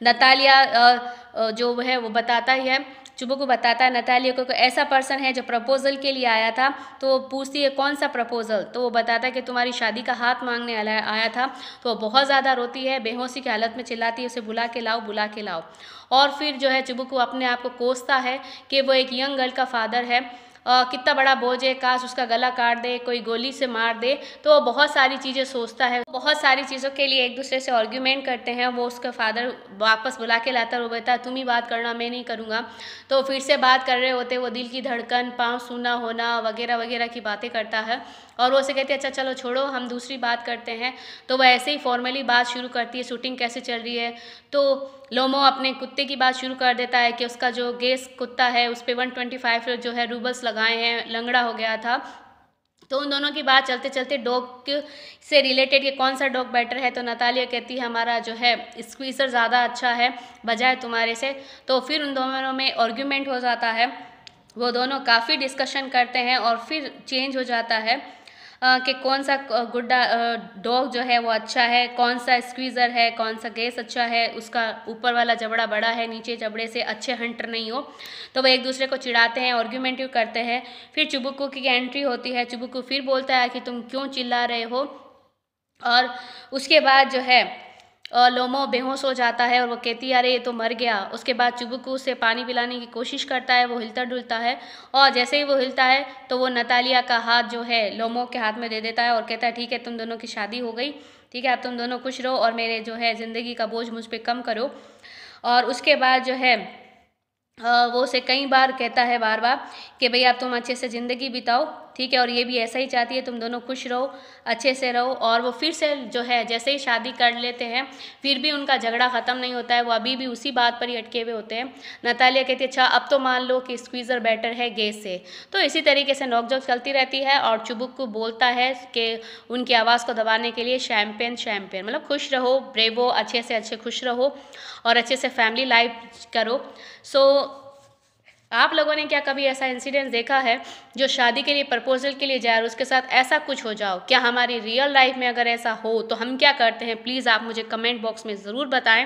नतालिया जो है वो बताता ही है, चुबुक्कू बताता है नतालिया को ऐसा पर्सन है जो प्रपोजल के लिए आया था। तो वो पूछती है कौन सा प्रपोजल, तो वो बताता है कि तुम्हारी शादी का हाथ मांगने आया था। तो वो बहुत ज़्यादा रोती है, बेहोशी की हालत में चिल्लाती है, उसे बुला के लाओ, बुला के लाओ। और फिर जो है चुबुक्कू अपने आप को कोसता है कि वो एक यंग गर्ल का फादर है, कितना बड़ा बोझ है, काश उसका गला काट दे, कोई गोली से मार दे। तो वो बहुत सारी चीज़ें सोचता है, बहुत सारी चीज़ों के लिए एक दूसरे से आर्ग्यूमेंट करते हैं। वो उसका फादर वापस बुला के लाता है, वो कहता है तुम ही बात करना, मैं नहीं करूँगा। तो फिर से बात कर रहे होते, वो दिल की धड़कन, पाँव सूना होना वगैरह वगैरह की बातें करता है और वो उसे कहती है अच्छा चलो छोड़ो, हम दूसरी बात करते हैं। तो वह ऐसे ही फॉर्मली बात शुरू करती है, शूटिंग कैसे चल रही है। तो लोमो अपने कुत्ते की बात शुरू कर देता है कि उसका जो गेस कुत्ता है उस पर 125 जो है रूबल्स लगाए हैं, लंगड़ा हो गया था। तो उन दोनों की बात चलते चलते डॉग से रिलेटेड कि कौन सा डॉग बेटर है, तो नतालिया कहती है हमारा जो है स्क्वीज़र ज़्यादा अच्छा है बजाय तुम्हारे से। तो फिर उन दोनों में आर्ग्यूमेंट हो जाता है, वो दोनों काफ़ी डिस्कशन करते हैं और फिर चेंज हो जाता है कि कौन सा गुड्डा डॉग जो है वो अच्छा है, कौन सा स्क्वीज़र है, कौन सा गेस अच्छा है, उसका ऊपर वाला जबड़ा बड़ा है, नीचे जबड़े से अच्छे हंटर नहीं हो। तो वो एक दूसरे को चिढ़ाते हैं, आर्ग्यूमेंटिव करते हैं। फिर चुबुक्कू की एंट्री होती है, चुबुक्कू फिर बोलता है कि तुम क्यों चिल्ला रहे हो। और उसके बाद जो है लोमो बेहोश हो जाता है और वो कहती है अरे ये तो मर गया। उसके बाद चुबुक्कू उसे पानी पिलाने की कोशिश करता है, वो हिलता डुलता है और जैसे ही वो हिलता है तो वो नतालिया का हाथ जो है लोमो के हाथ में दे देता है और कहता है ठीक है तुम दोनों की शादी हो गई, ठीक है अब तुम दोनों खुश रहो और मेरे जो है ज़िंदगी का बोझ मुझ पर कम करो। और उसके बाद जो है वो उसे कई बार कहता है बार बार कि भई अब तुम अच्छे से ज़िंदगी बिताओ, ठीक है, और ये भी ऐसा ही चाहती है तुम दोनों खुश रहो, अच्छे से रहो। और वो फिर से जो है जैसे ही शादी कर लेते हैं फिर भी उनका झगड़ा ख़त्म नहीं होता है, वो अभी भी उसी बात पर ही अटके हुए होते हैं। नतालिया कहती है अच्छा अब तो मान लो कि स्क्वीज़र बेटर है गेस से। तो इसी तरीके से नोक-झोंक चलती रहती है और चुबुक्कू बोलता है कि उनकी आवाज़ को दबाने के लिए शैम्पेन शैम्पेन, मतलब खुश रहो, ब्रेवो, अच्छे से अच्छे खुश रहो और अच्छे से फैमिली लाइफ करो। सो आप लोगों ने क्या कभी ऐसा इंसिडेंस देखा है जो शादी के लिए प्रपोजल के लिए जाए और उसके साथ ऐसा कुछ हो जाओ? क्या हमारी रियल लाइफ में अगर ऐसा हो तो हम क्या करते हैं? प्लीज़ आप मुझे कमेंट बॉक्स में ज़रूर बताएं,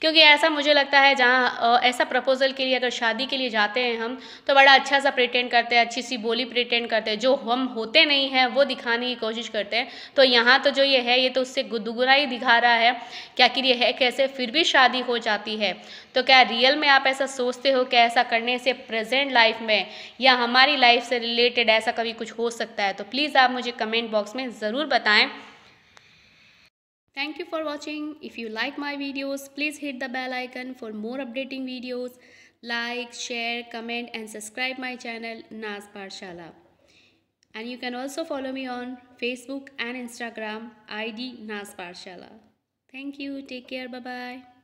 क्योंकि ऐसा मुझे लगता है जहाँ ऐसा प्रपोजल के लिए अगर शादी के लिए जाते हैं हम तो बड़ा अच्छा सा प्रिटेंड करते हैं, अच्छी सी बोली प्रिटेंड करते हैं, जो हम होते नहीं हैं वो दिखाने की कोशिश करते हैं। तो यहाँ तो जो ये है ये तो उससे दुगुना ही दिखा रहा है कि आखिर ये है कैसे, फिर भी शादी हो जाती है। तो क्या रियल में आप ऐसा सोचते हो कि ऐसा करने से प्रेजेंट लाइफ में या हमारी लाइफ से रिलेटेड ऐसा कभी कुछ हो सकता है? तो प्लीज़ आप मुझे कमेंट बॉक्स में ज़रूर बताएं। Thank you for watching. If you like my videos, please hit the bell icon for more updating videos. Like, share, comment and subscribe my channel Naz Pathshala. And you can also follow me on Facebook and Instagram ID Naz Pathshala. Thank you. Take care. Bye-bye.